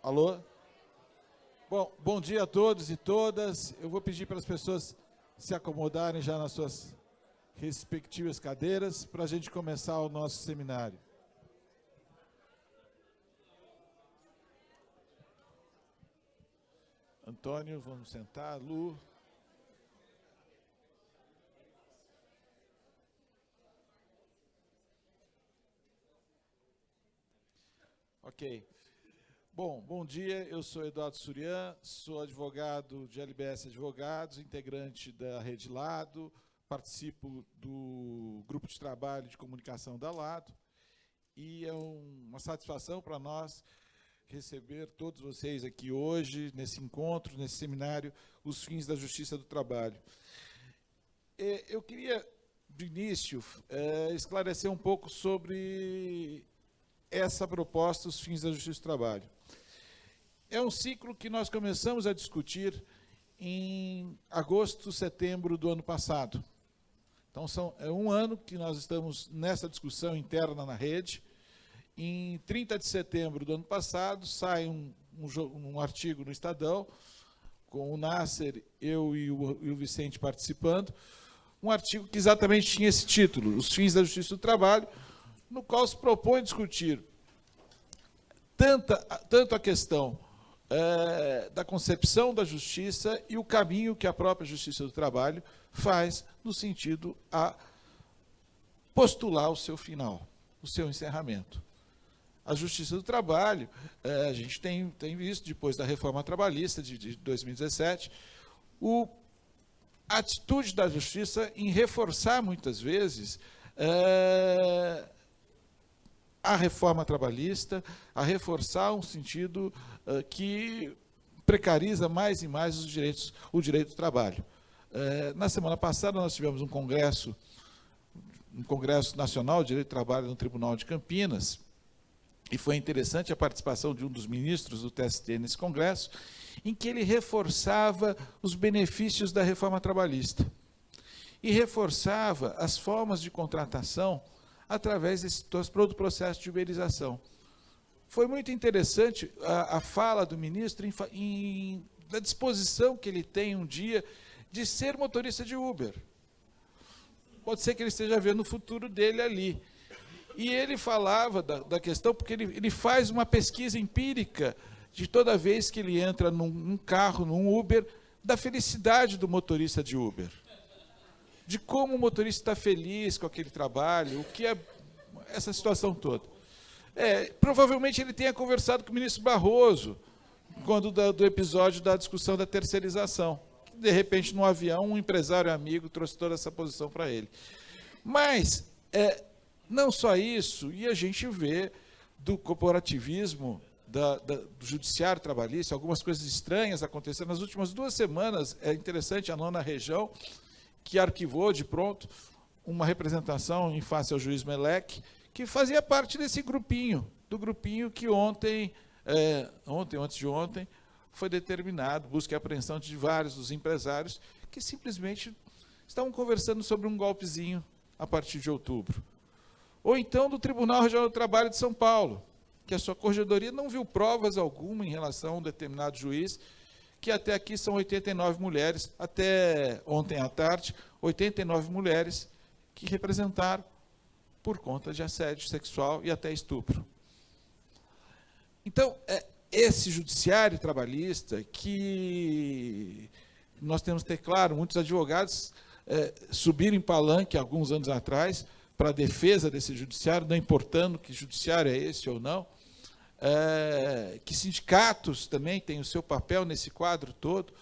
Alô? Bom dia a todos e todas. Eu vou pedir para as pessoas se acomodarem já nas suas respectivas cadeiras para a gente começar o nosso seminário. Antônio, vamos sentar. Lu. Ok. Bom dia, eu sou Eduardo Surian, sou advogado de LBS Advogados, integrante da Rede Lado, participo do grupo de trabalho de comunicação da Lado, e é uma satisfação para nós receber todos vocês aqui hoje, nesse encontro, nesse seminário, Os Fins da Justiça do Trabalho. Eu queria, de início, esclarecer um pouco sobre essa proposta, Os Fins da Justiça do Trabalho. É um ciclo que nós começamos a discutir em agosto, setembro do ano passado. Então, é um ano que nós estamos nessa discussão interna na rede. Em 30 de setembro do ano passado, sai um artigo no Estadão, com o Nasser, eu e o Vicente participando, um artigo que exatamente tinha esse título, Os Fins da Justiça do Trabalho, no qual se propõe discutir tanto a questão da concepção da justiça e o caminho que a própria Justiça do Trabalho faz no sentido a postular o seu final, o seu encerramento. A Justiça do Trabalho, a gente tem visto, depois da reforma trabalhista de 2017, a atitude da Justiça em reforçar, muitas vezes, a reforma trabalhista, a reforçar um sentido que precariza mais e mais o direito do trabalho. Na semana passada, nós tivemos um Congresso Nacional de Direito do Trabalho no Tribunal de Campinas, e foi interessante a participação de um dos ministros do TST nesse congresso, em que ele reforçava os benefícios da reforma trabalhista e reforçava as formas de contratação através do processo de uberização. Foi muito interessante a fala do ministro da disposição que ele tem um dia de ser motorista de Uber. Pode ser que ele esteja vendo o futuro dele ali. E ele falava da questão, porque ele faz uma pesquisa empírica de toda vez que ele entra num carro, num Uber, da felicidade do motorista de Uber. De como o motorista está feliz com aquele trabalho, o que é essa situação toda. Provavelmente ele tenha conversado com o ministro Barroso, quando do episódio da discussão da terceirização. De repente, no avião, um empresário amigo trouxe toda essa posição para ele. Mas, não só isso, e a gente vê do corporativismo, do judiciário trabalhista, algumas coisas estranhas acontecendo. Nas últimas 2 semanas, é interessante, a 9ª região, que arquivou de pronto uma representação em face ao juiz Melec, que fazia parte desse grupinho, do grupinho que antes de ontem, foi determinado, busca e apreensão de vários dos empresários que simplesmente estavam conversando sobre um golpezinho a partir de outubro. Ou então do Tribunal Regional do Trabalho de São Paulo, que a sua corregedoria não viu provas alguma em relação a um determinado juiz, que até aqui são 89 mulheres, até ontem à tarde, 89 mulheres que representaram por conta de assédio sexual e até estupro. Então, esse judiciário trabalhista que nós temos que ter claro, muitos advogados subiram em palanque alguns anos atrás para a defesa desse judiciário, não importando que judiciário é esse ou não, que sindicatos também têm o seu papel nesse quadro todo,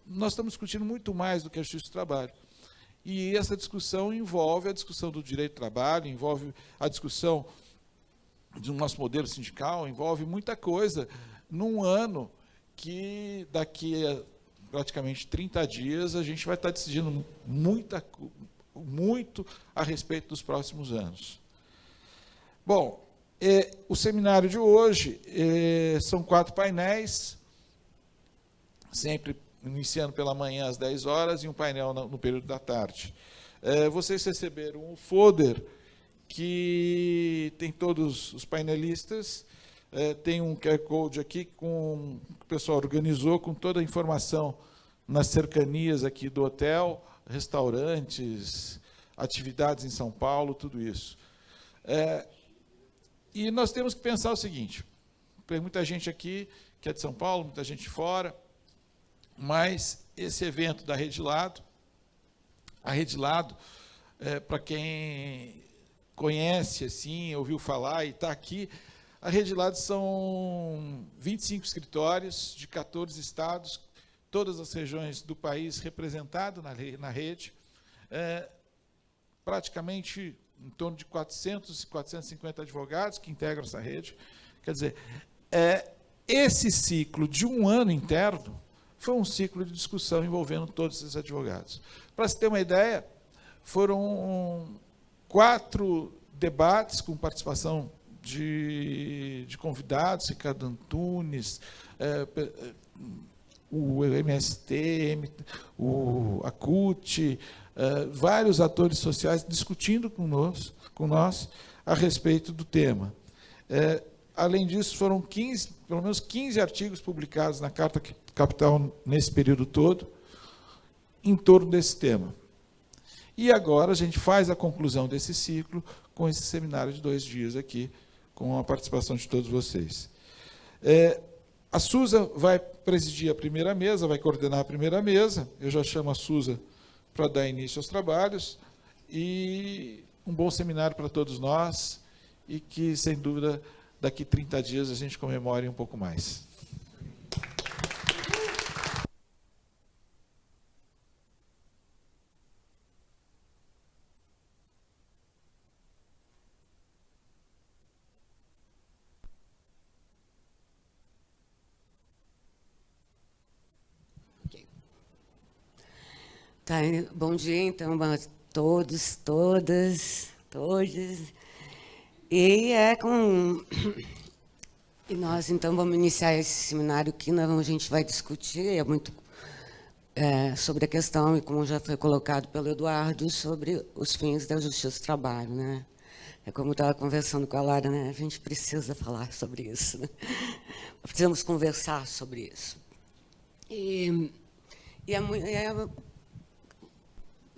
nós estamos discutindo muito mais do que a justiça do trabalho. E essa discussão envolve a discussão do direito do trabalho, envolve a discussão do nosso modelo sindical, envolve muita coisa num ano que daqui a praticamente 30 dias a gente vai estar decidindo muito a respeito dos próximos anos. Bom, o seminário de hoje são 4 painéis, sempre iniciando pela manhã às 10 horas e um painel no período da tarde. Vocês receberam um folder que tem todos os painelistas, Tem um QR Code aqui que o pessoal organizou com toda a informação nas cercanias aqui do hotel, restaurantes, atividades em São Paulo, tudo isso. E nós temos que pensar o seguinte, tem muita gente aqui que é de São Paulo, muita gente de fora, mas esse evento da Rede Lado, a Rede Lado, para quem conhece, assim, ouviu falar e está aqui, a Rede Lado são 25 escritórios de 14 estados, todas as regiões do país representadas na rede, praticamente em torno de 400, 450 advogados que integram essa rede. Quer dizer, esse ciclo de um ano interno foi um ciclo de discussão envolvendo todos esses advogados. Para se ter uma ideia, foram 4 debates com participação de convidados, Ricardo Antunes, o MST, a CUT, vários atores sociais discutindo com nós a respeito do tema. Além disso, foram pelo menos 15 artigos publicados na Carta Capital nesse período todo, em torno desse tema. E agora a gente faz a conclusão desse ciclo com esse seminário de 2 dias aqui, com a participação de todos vocês. A Susa vai presidir a primeira mesa, vai coordenar a primeira mesa, eu já chamo a Susa para dar início aos trabalhos, e um bom seminário para todos nós, e que, sem dúvida, daqui 30 dias a gente comemore um pouco mais. Tá, bom dia, então, a todos, todas, todos. E nós, então, vamos iniciar esse seminário que a gente vai discutir sobre a questão, e como já foi colocado pelo Eduardo, sobre os fins da justiça do trabalho, né? Como eu estava conversando com a Lara, né? A gente precisa falar sobre isso, né? Precisamos conversar sobre isso.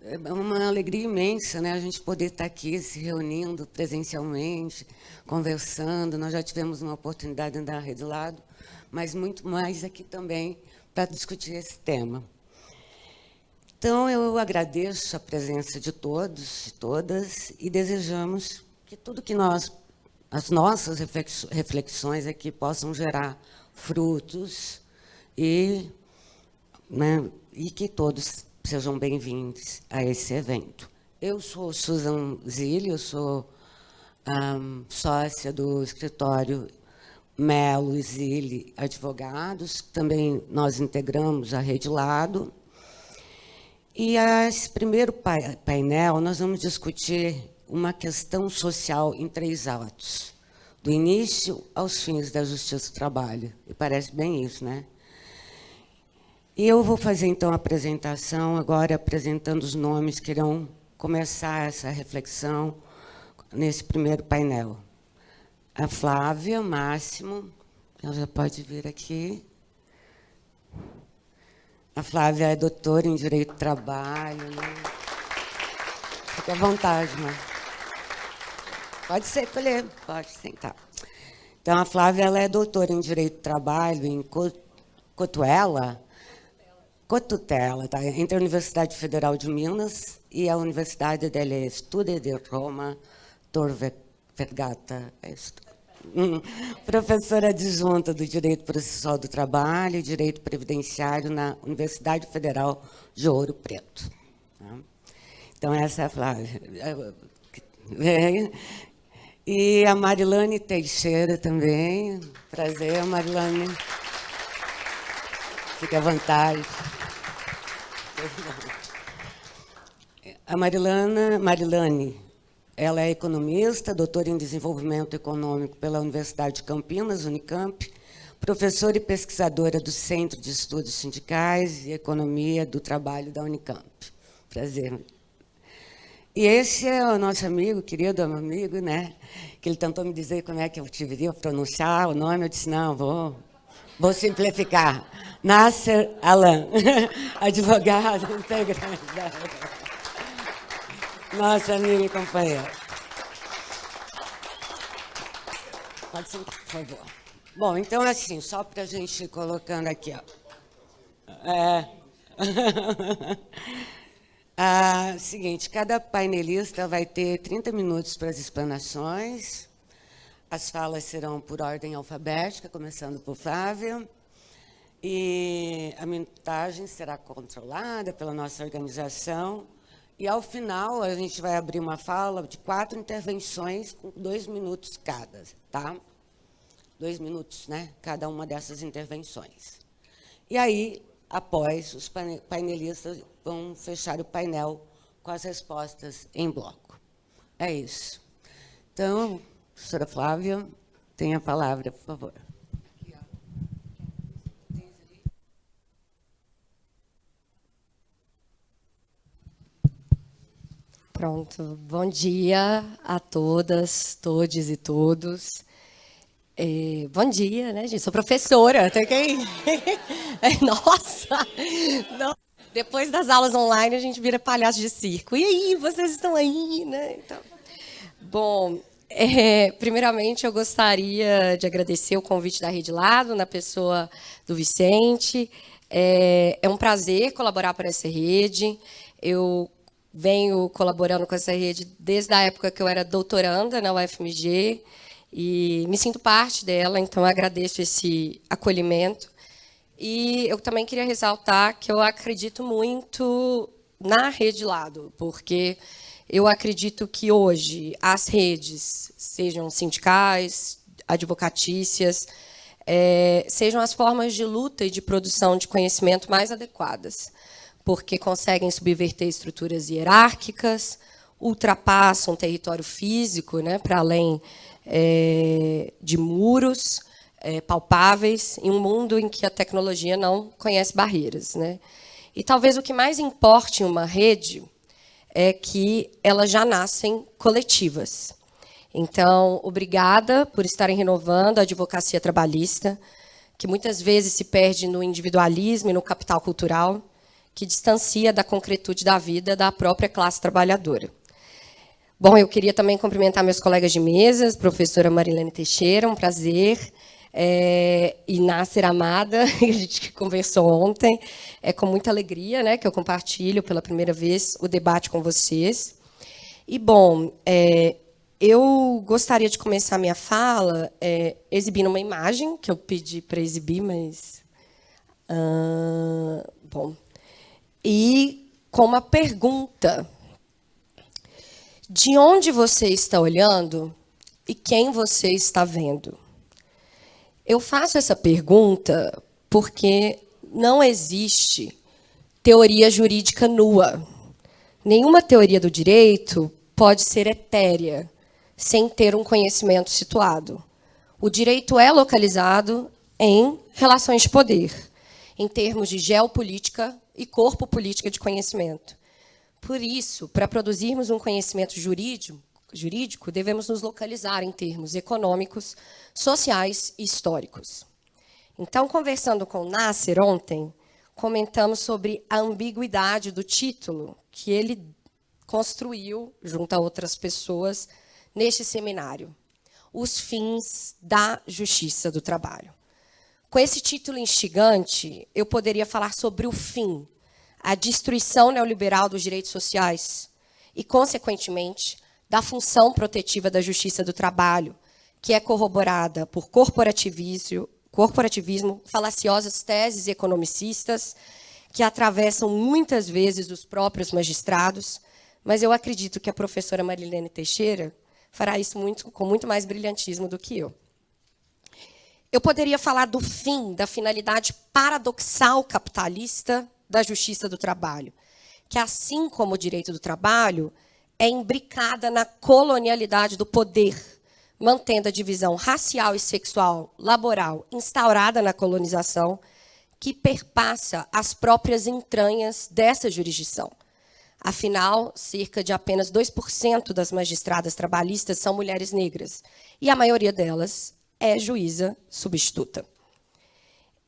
É uma alegria imensa, né, a gente poder estar aqui se reunindo presencialmente, conversando. Nós já tivemos uma oportunidade da Rede Lado, mas muito mais aqui também para discutir esse tema. Então, eu agradeço a presença de todos e todas e desejamos que tudo que as nossas reflexões aqui possam gerar frutos e que todos sejam bem-vindos a esse evento. Eu sou Susan Zilli, eu sou sócia do escritório Melo e Zilli Advogados, também nós integramos a Rede Lado. E esse primeiro painel, nós vamos discutir uma questão social em 3 atos, do início aos fins da justiça do trabalho. E parece bem isso, né? E eu vou fazer, então, a apresentação, agora apresentando os nomes que irão começar essa reflexão nesse primeiro painel. A Flávia Máximo, ela já pode vir aqui. A Flávia é doutora em Direito do Trabalho, né? Fique à vontade, né? Pode ser, colher, pode sentar. Então, a Flávia ela é doutora em Direito do Trabalho em Cotutela, tá? Entre a Universidade Federal de Minas e a Universidade delle Studi di Roma, Tor Vergata. Professora adjunta do Direito Processual do Trabalho e Direito Previdenciário na Universidade Federal de Ouro Preto. Tá? Então, essa é a Flávia. E a Marilane Teixeira também. Prazer, Marilane. Fique à vontade. A Marilane, ela é economista, doutora em desenvolvimento econômico pela Universidade de Campinas, Unicamp, professora e pesquisadora do Centro de Estudos Sindicais e Economia do Trabalho da Unicamp. Prazer. E esse é o nosso amigo, querido amigo, né? Que ele tentou me dizer como é que eu deveria pronunciar o nome. Eu disse, não, vou simplificar. Nasser Alan, advogado integrante. Nosso amigo e companheiro. Pode sentar, por favor. Bom, então, assim, só para a gente ir colocando aqui, ó. Seguinte, cada painelista vai ter 30 minutos para as explanações. As falas serão por ordem alfabética, começando por Flávia. E a minutagem será controlada pela nossa organização. E, ao final, a gente vai abrir uma fala de 4 intervenções com 2 minutos cada, tá? 2 minutos, né? Cada uma dessas intervenções. E aí, após, os painelistas vão fechar o painel com as respostas em bloco. É isso. Então, professora Flávia, tem a palavra, por favor. Pronto. Bom dia a todas, todes e todos. Bom dia, né, gente? Sou professora. Tem quem? Nossa! Não. Depois das aulas online, a gente vira palhaço de circo. E aí, vocês estão aí, né? Então, bom, primeiramente, eu gostaria de agradecer o convite da Rede Lado, na pessoa do Vicente. É um prazer colaborar para essa rede. Eu venho colaborando com essa rede desde a época que eu era doutoranda na UFMG e me sinto parte dela, então agradeço esse acolhimento. E eu também queria ressaltar que eu acredito muito na Rede Lado, porque eu acredito que hoje as redes, sejam sindicais, advocatícias, sejam as formas de luta e de produção de conhecimento mais adequadas, porque conseguem subverter estruturas hierárquicas, ultrapassam o território físico, né, para além de muros palpáveis, em um mundo em que a tecnologia não conhece barreiras, né? E talvez o que mais importe em uma rede é que elas já nascem coletivas. Então, obrigada por estarem renovando a advocacia trabalhista, que muitas vezes se perde no individualismo e no capital cultural, que distancia da concretude da vida da própria classe trabalhadora. Bom, eu queria também cumprimentar meus colegas de mesa, professora Marilene Teixeira, um prazer, e Nasser Amada, que a gente conversou ontem. É com muita alegria, né, que eu compartilho pela primeira vez o debate com vocês. E, bom, eu gostaria de começar a minha fala exibindo uma imagem, que eu pedi para exibir, mas... bom... E com uma pergunta: de onde você está olhando e quem você está vendo? Eu faço essa pergunta porque não existe teoria jurídica nua. Nenhuma teoria do direito pode ser etérea sem ter um conhecimento situado. O direito é localizado em relações de poder, em termos de geopolítica e corpo política de conhecimento. Por isso, para produzirmos um conhecimento jurídico, devemos nos localizar em termos econômicos, sociais e históricos. Então, conversando com o Nasser ontem, comentamos sobre a ambiguidade do título que ele construiu, junto a outras pessoas, neste seminário: Os Fins da Justiça do Trabalho. Com esse título instigante, eu poderia falar sobre o fim, a destruição neoliberal dos direitos sociais e, consequentemente, da função protetiva da justiça do trabalho, que é corroborada por corporativismo, falaciosas teses economicistas, que atravessam muitas vezes os próprios magistrados, mas eu acredito que a professora Marilene Teixeira fará isso com muito mais brilhantismo do que eu. Eu poderia falar do fim, da finalidade paradoxal capitalista da justiça do trabalho, que, assim como o direito do trabalho, é imbricada na colonialidade do poder, mantendo a divisão racial e sexual laboral instaurada na colonização, que perpassa as próprias entranhas dessa jurisdição. Afinal, cerca de apenas 2% das magistradas trabalhistas são mulheres negras, e a maioria delas é juíza substituta.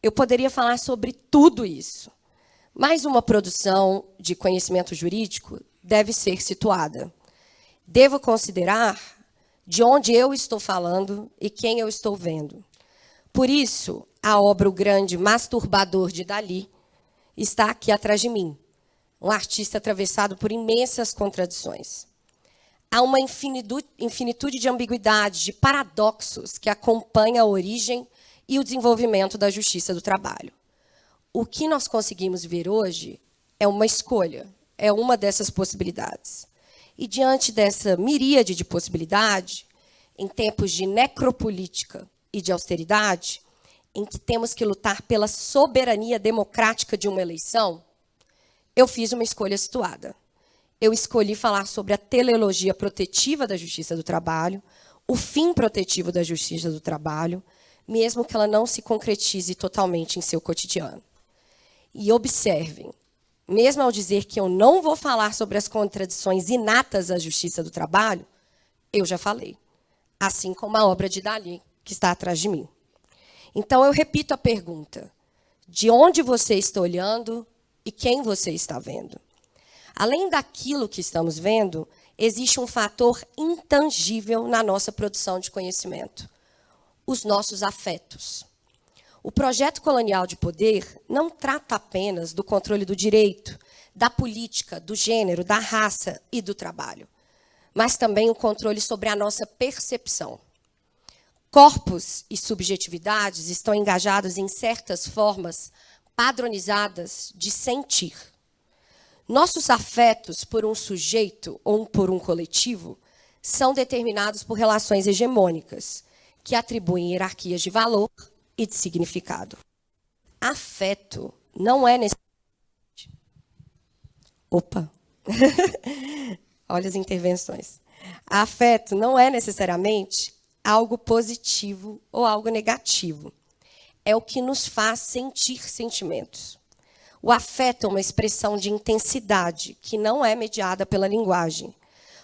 Eu poderia falar sobre tudo isso, mas uma produção de conhecimento jurídico deve ser situada. Devo considerar de onde eu estou falando e quem eu estou vendo. Por isso, a obra O Grande Masturbador de Dalí está aqui atrás de mim, um artista atravessado por imensas contradições. Há uma infinitude de ambiguidades, de paradoxos que acompanha a origem e o desenvolvimento da justiça do trabalho. O que nós conseguimos ver hoje é uma escolha, é uma dessas possibilidades. E diante dessa miríade de possibilidades, em tempos de necropolítica e de austeridade, em que temos que lutar pela soberania democrática de uma eleição, eu fiz uma escolha situada. Eu escolhi falar sobre a teleologia protetiva da justiça do trabalho, o fim protetivo da justiça do trabalho, mesmo que ela não se concretize totalmente em seu cotidiano. E observem, mesmo ao dizer que eu não vou falar sobre as contradições inatas à justiça do trabalho, eu já falei, assim como a obra de Dalí, que está atrás de mim. Então, eu repito a pergunta: de onde você está olhando e quem você está vendo? Além daquilo que estamos vendo, existe um fator intangível na nossa produção de conhecimento: os nossos afetos. O projeto colonial de poder não trata apenas do controle do direito, da política, do gênero, da raça e do trabalho, mas também o controle sobre a nossa percepção. Corpos e subjetividades estão engajados em certas formas padronizadas de sentir. Nossos afetos por um sujeito ou por um coletivo são determinados por relações hegemônicas, que atribuem hierarquias de valor e de significado. Afeto não é necessariamente... Opa! Olha as intervenções. Afeto não é necessariamente algo positivo ou algo negativo. É o que nos faz sentir sentimentos. O afeto é uma expressão de intensidade que não é mediada pela linguagem.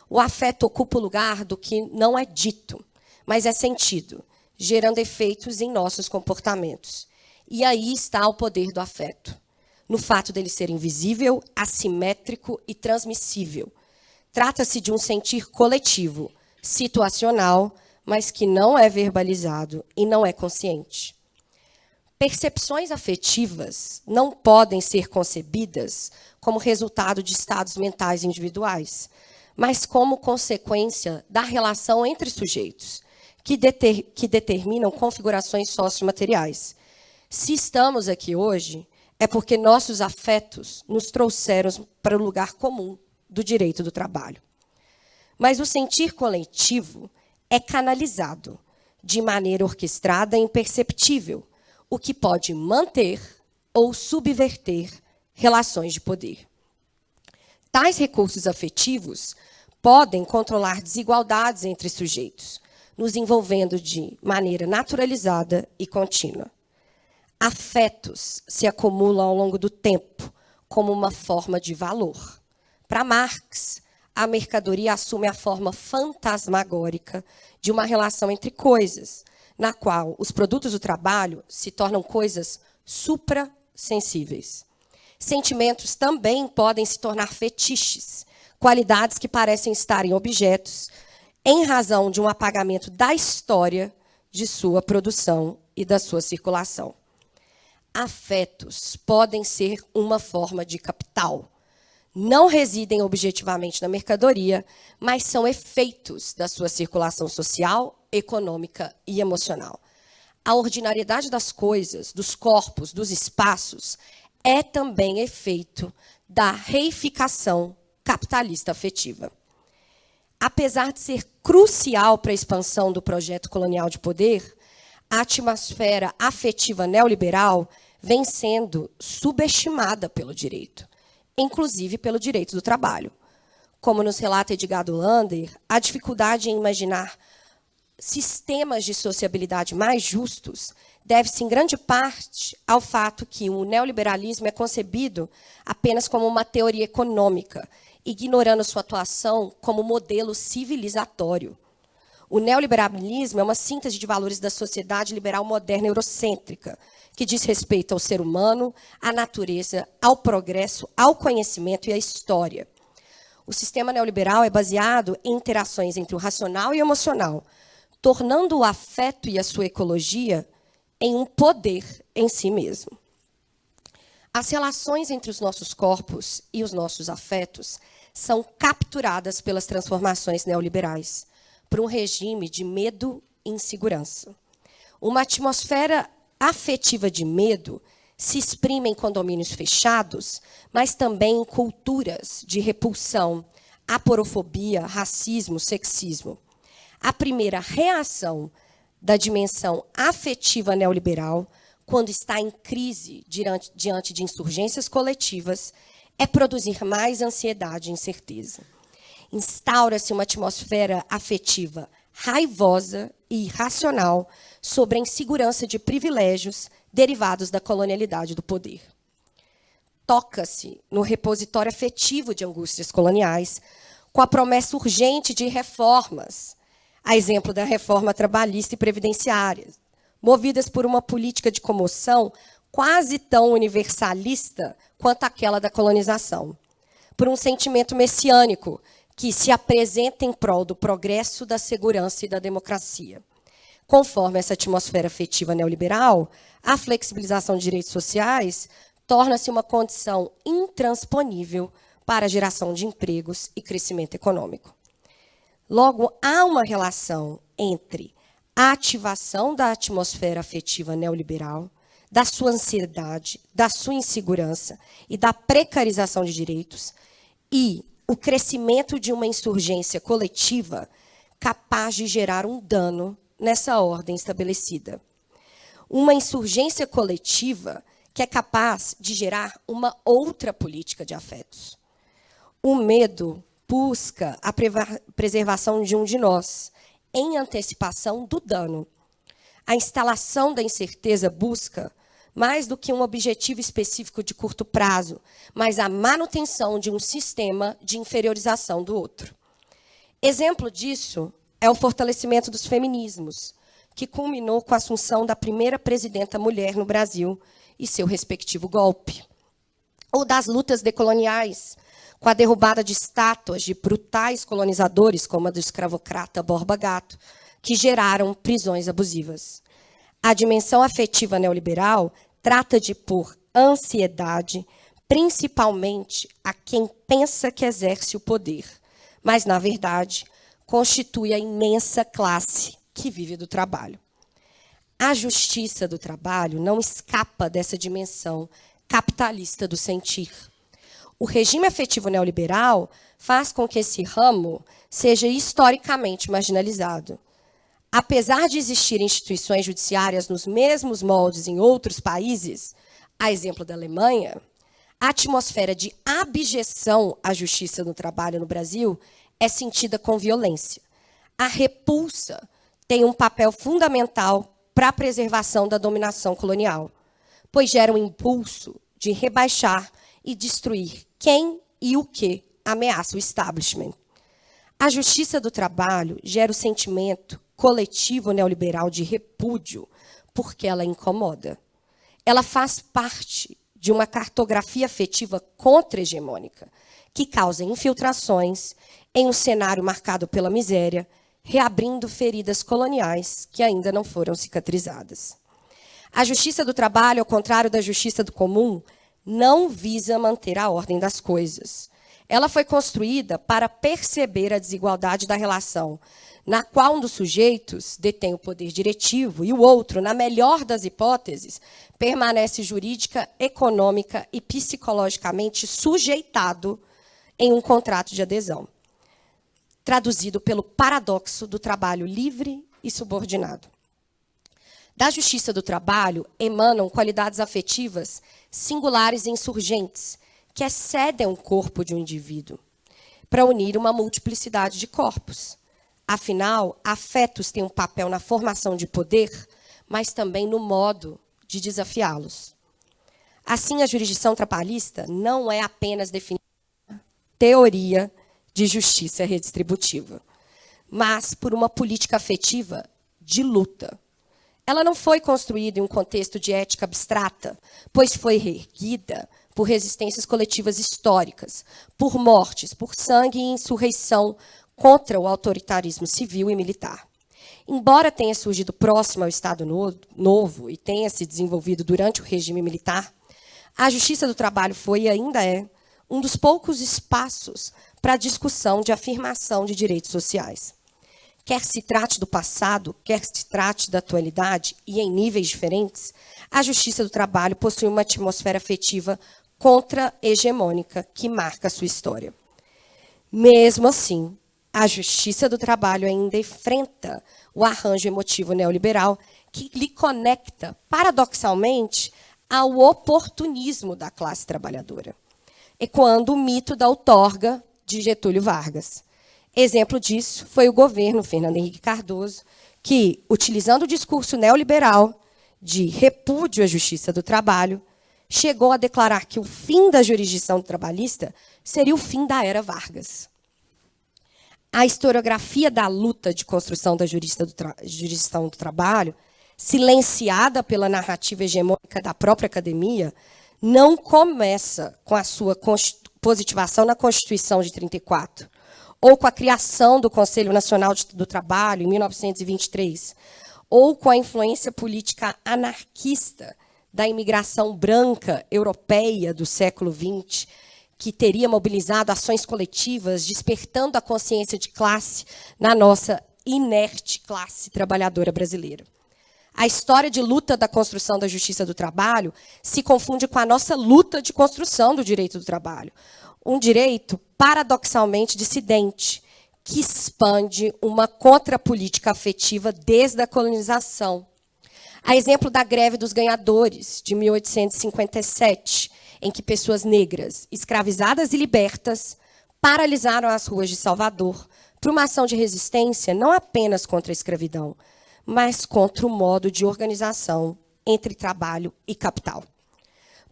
O afeto ocupa o lugar do que não é dito, mas é sentido, gerando efeitos em nossos comportamentos. E aí está o poder do afeto, no fato dele ser invisível, assimétrico e transmissível. Trata-se de um sentir coletivo, situacional, mas que não é verbalizado e não é consciente. Percepções afetivas não podem ser concebidas como resultado de estados mentais individuais, mas como consequência da relação entre sujeitos, que determinam configurações sociomateriais. Se estamos aqui hoje, é porque nossos afetos nos trouxeram para o lugar comum do direito do trabalho. Mas o sentir coletivo é canalizado de maneira orquestrada e imperceptível, o que pode manter ou subverter relações de poder. Tais recursos afetivos podem controlar desigualdades entre sujeitos, nos envolvendo de maneira naturalizada e contínua. Afetos se acumulam ao longo do tempo como uma forma de valor. Para Marx, a mercadoria assume a forma fantasmagórica de uma relação entre coisas, na qual os produtos do trabalho se tornam coisas suprassensíveis. Sentimentos também podem se tornar fetiches, qualidades que parecem estar em objetos, em razão de um apagamento da história de sua produção e da sua circulação. Afetos podem ser uma forma de capital. Não residem objetivamente na mercadoria, mas são efeitos da sua circulação social, econômica e emocional. A ordinariedade das coisas, dos corpos, dos espaços, é também efeito da reificação capitalista afetiva. Apesar de ser crucial para a expansão do projeto colonial de poder, a atmosfera afetiva neoliberal vem sendo subestimada pelo direito, inclusive pelo direito do trabalho. Como nos relata Edgardo Lander, a dificuldade em imaginar sistemas de sociabilidade mais justos deve-se, em grande parte, ao fato que o neoliberalismo é concebido apenas como uma teoria econômica ignorando sua atuação como modelo civilizatório. O neoliberalismo é uma síntese de valores da sociedade liberal moderna eurocêntrica, que diz respeito ao ser humano, à natureza, ao progresso, ao conhecimento e à história. O sistema neoliberal é baseado em interações entre o racional e o emocional, tornando o afeto e a sua ecologia em um poder em si mesmo. As relações entre os nossos corpos e os nossos afetos são capturadas pelas transformações neoliberais, por um regime de medo e insegurança. Uma atmosfera afetiva de medo se exprime em condomínios fechados, mas também em culturas de repulsão, aporofobia, racismo, sexismo. A primeira reação da dimensão afetiva neoliberal, quando está em crise diante de insurgências coletivas, é produzir mais ansiedade e incerteza. Instaura-se uma atmosfera afetiva raivosa e irracional sobre a insegurança de privilégios derivados da colonialidade do poder. Toca-se no repositório afetivo de angústias coloniais, com a promessa urgente de reformas, a exemplo da reforma trabalhista e previdenciária, movidas por uma política de comoção quase tão universalista quanto aquela da colonização, por um sentimento messiânico que se apresenta em prol do progresso, da segurança e da democracia. Conforme essa atmosfera afetiva neoliberal, a flexibilização de direitos sociais torna-se uma condição intransponível para a geração de empregos e crescimento econômico. Logo, há uma relação entre a ativação da atmosfera afetiva neoliberal, da sua ansiedade, da sua insegurança e da precarização de direitos e o crescimento de uma insurgência coletiva capaz de gerar um dano nessa ordem estabelecida. Uma insurgência coletiva que é capaz de gerar uma outra política de afetos. O medo busca a preservação de um de nós, em antecipação do dano. A instalação da incerteza busca, mais do que um objetivo específico de curto prazo, mas a manutenção de um sistema de inferiorização do outro. Exemplo disso é o fortalecimento dos feminismos, que culminou com a assunção da primeira presidenta mulher no Brasil e seu respectivo golpe. Ou das lutas decoloniais, com a derrubada de estátuas de brutais colonizadores, como a do escravocrata Borba Gato, que geraram prisões abusivas. A dimensão afetiva neoliberal trata de pôr ansiedade, principalmente a quem pensa que exerce o poder, mas, na verdade, constitui a imensa classe que vive do trabalho. A justiça do trabalho não escapa dessa dimensão capitalista do sentir. O regime afetivo neoliberal faz com que esse ramo seja historicamente marginalizado. Apesar de existirem instituições judiciárias nos mesmos moldes em outros países, a exemplo da Alemanha, a atmosfera de abjeção à justiça no trabalho no Brasil é sentida com violência. A repulsa tem um papel fundamental para a preservação da dominação colonial, pois gera um impulso de rebaixar e destruir quem e o que ameaça o establishment. A justiça do trabalho gera o sentimento coletivo neoliberal de repúdio, porque ela incomoda. Ela faz parte de uma cartografia afetiva contra-hegemônica, que causa infiltrações em um cenário marcado pela miséria, reabrindo feridas coloniais que ainda não foram cicatrizadas. A justiça do trabalho, ao contrário da justiça do comum, não visa manter a ordem das coisas. Ela foi construída para perceber a desigualdade da relação, na qual um dos sujeitos detém o poder diretivo e o outro, na melhor das hipóteses, permanece jurídica, econômica e psicologicamente sujeitado em um contrato de adesão, traduzido pelo paradoxo do trabalho livre e subordinado. Da justiça do trabalho emanam qualidades afetivas singulares e insurgentes, que excedem o corpo de um indivíduo, para unir uma multiplicidade de corpos. Afinal, afetos têm um papel na formação de poder, mas também no modo de desafiá-los. Assim, a jurisdição trabalhista não é apenas definida teoria de justiça redistributiva, mas por uma política afetiva de luta. Ela não foi construída em um contexto de ética abstrata, pois foi reerguida por resistências coletivas históricas, por mortes, por sangue e insurreição contra o autoritarismo civil e militar. Embora tenha surgido próximo ao Estado Novo e tenha se desenvolvido durante o regime militar, a Justiça do Trabalho foi e ainda é um dos poucos espaços para a discussão de afirmação de direitos sociais. Quer se trate do passado, quer se trate da atualidade, e em níveis diferentes, a Justiça do Trabalho possui uma atmosfera afetiva contra-hegemônica que marca a sua história. Mesmo assim, a Justiça do Trabalho ainda enfrenta o arranjo emotivo neoliberal que lhe conecta, paradoxalmente, ao oportunismo da classe trabalhadora, ecoando o mito da outorga de Getúlio Vargas. Exemplo disso foi o governo Fernando Henrique Cardoso, que, utilizando o discurso neoliberal de repúdio à Justiça do Trabalho, chegou a declarar que o fim da jurisdição trabalhista seria o fim da era Vargas. A historiografia da luta de construção da jurisdição do trabalho, silenciada pela narrativa hegemônica da própria academia, não começa com a sua positivação na Constituição de 34, ou com a criação do Conselho Nacional do Trabalho, em 1923, ou com a influência política anarquista da imigração branca europeia do século XX, que teria mobilizado ações coletivas, despertando a consciência de classe na nossa inerte classe trabalhadora brasileira. A história de luta da construção da justiça do trabalho se confunde com a nossa luta de construção do direito do trabalho. Um direito paradoxalmente dissidente, que expande uma contrapolítica afetiva desde a colonização. A exemplo da greve dos ganhadores, de 1857, em que pessoas negras, escravizadas e libertas, paralisaram as ruas de Salvador por uma ação de resistência não apenas contra a escravidão, mas contra o modo de organização entre trabalho e capital.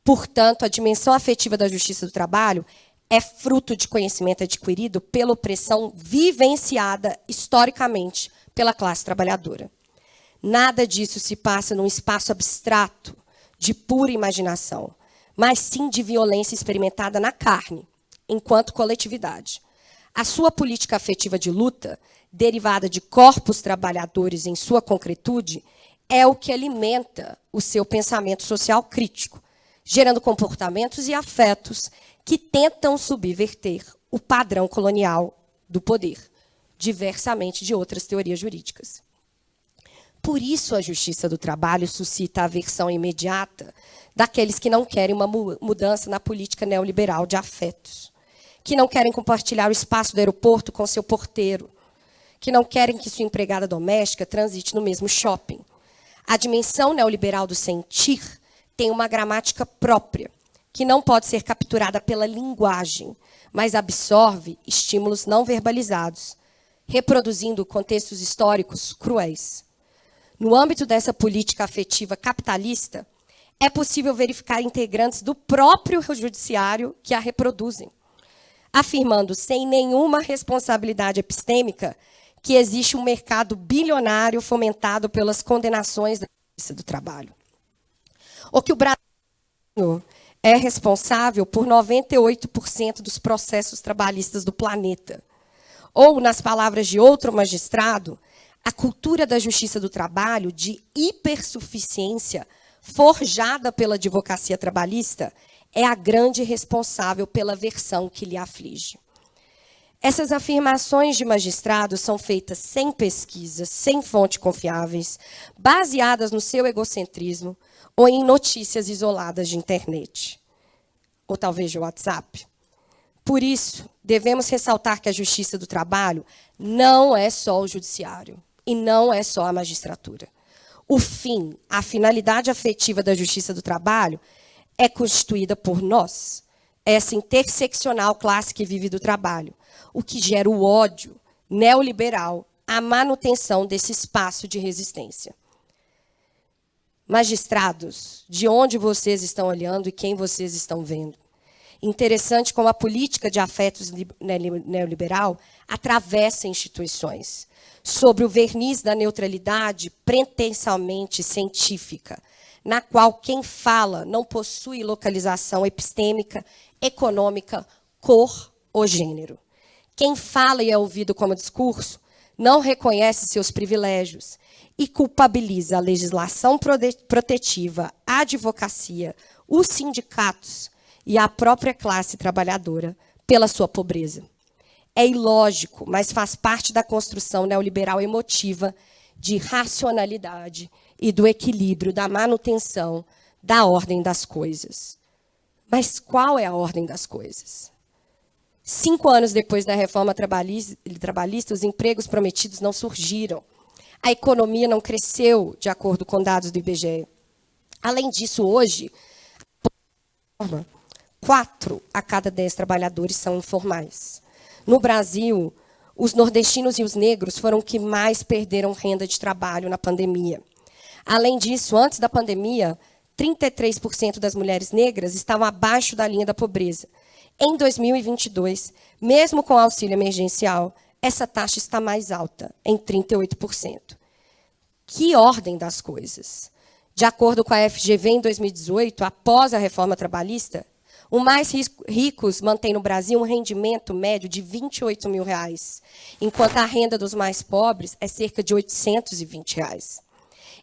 Portanto, a dimensão afetiva da justiça do trabalho é fruto de conhecimento adquirido pela opressão vivenciada historicamente pela classe trabalhadora. Nada disso se passa num espaço abstrato, de pura imaginação, mas sim de violência experimentada na carne, enquanto coletividade. A sua política afetiva de luta, derivada de corpos trabalhadores em sua concretude, é o que alimenta o seu pensamento social crítico, gerando comportamentos e afetos que tentam subverter o padrão colonial do poder, diversamente de outras teorias jurídicas. Por isso, a justiça do trabalho suscita a aversão imediata daqueles que não querem uma mudança na política neoliberal de afetos, que não querem compartilhar o espaço do aeroporto com seu porteiro, que não querem que sua empregada doméstica transite no mesmo shopping. A dimensão neoliberal do sentir tem uma gramática própria, que não pode ser capturada pela linguagem, mas absorve estímulos não verbalizados, reproduzindo contextos históricos cruéis. No âmbito dessa política afetiva capitalista, é possível verificar integrantes do próprio judiciário que a reproduzem, afirmando sem nenhuma responsabilidade epistêmica que existe um mercado bilionário fomentado pelas condenações da justiça do trabalho. Ou que o Brasil é responsável por 98% dos processos trabalhistas do planeta. Ou, nas palavras de outro magistrado, a cultura da justiça do trabalho de hipersuficiência forjada pela advocacia trabalhista é a grande responsável pela aversão que lhe aflige. Essas afirmações de magistrados são feitas sem pesquisas, sem fontes confiáveis, baseadas no seu egocentrismo ou em notícias isoladas de internet, ou talvez de WhatsApp. Por isso, devemos ressaltar que a justiça do trabalho não é só o judiciário e não é só a magistratura. O fim, a finalidade afetiva da justiça do trabalho é constituída por nós, essa interseccional classe que vive do trabalho, o que gera o ódio neoliberal à manutenção desse espaço de resistência. Magistrados, de onde vocês estão olhando e quem vocês estão vendo? Interessante como a política de afetos neoliberal atravessa instituições, sobre o verniz da neutralidade pretensamente científica, na qual quem fala não possui localização epistêmica, econômica, cor ou gênero. Quem fala e é ouvido como discurso não reconhece seus privilégios e culpabiliza a legislação protetiva, a advocacia, os sindicatos e a própria classe trabalhadora pela sua pobreza. É ilógico, mas faz parte da construção neoliberal emotiva de racionalidade e do equilíbrio, da manutenção da ordem das coisas. Mas qual é a ordem das coisas? 5 anos depois da reforma trabalhista, os empregos prometidos não surgiram. A economia não cresceu, de acordo com dados do IBGE. Além disso, hoje, 4 a cada 10 trabalhadores são informais. No Brasil, os nordestinos e os negros foram os que mais perderam renda de trabalho na pandemia. Além disso, antes da pandemia, 33% das mulheres negras estavam abaixo da linha da pobreza. Em 2022, mesmo com auxílio emergencial, essa taxa está mais alta, em 38%. Que ordem das coisas? De acordo com a FGV, em 2018, após a reforma trabalhista, os mais ricos mantêm no Brasil um rendimento médio de R$ 28 mil, enquanto a renda dos mais pobres é cerca de R$ 820.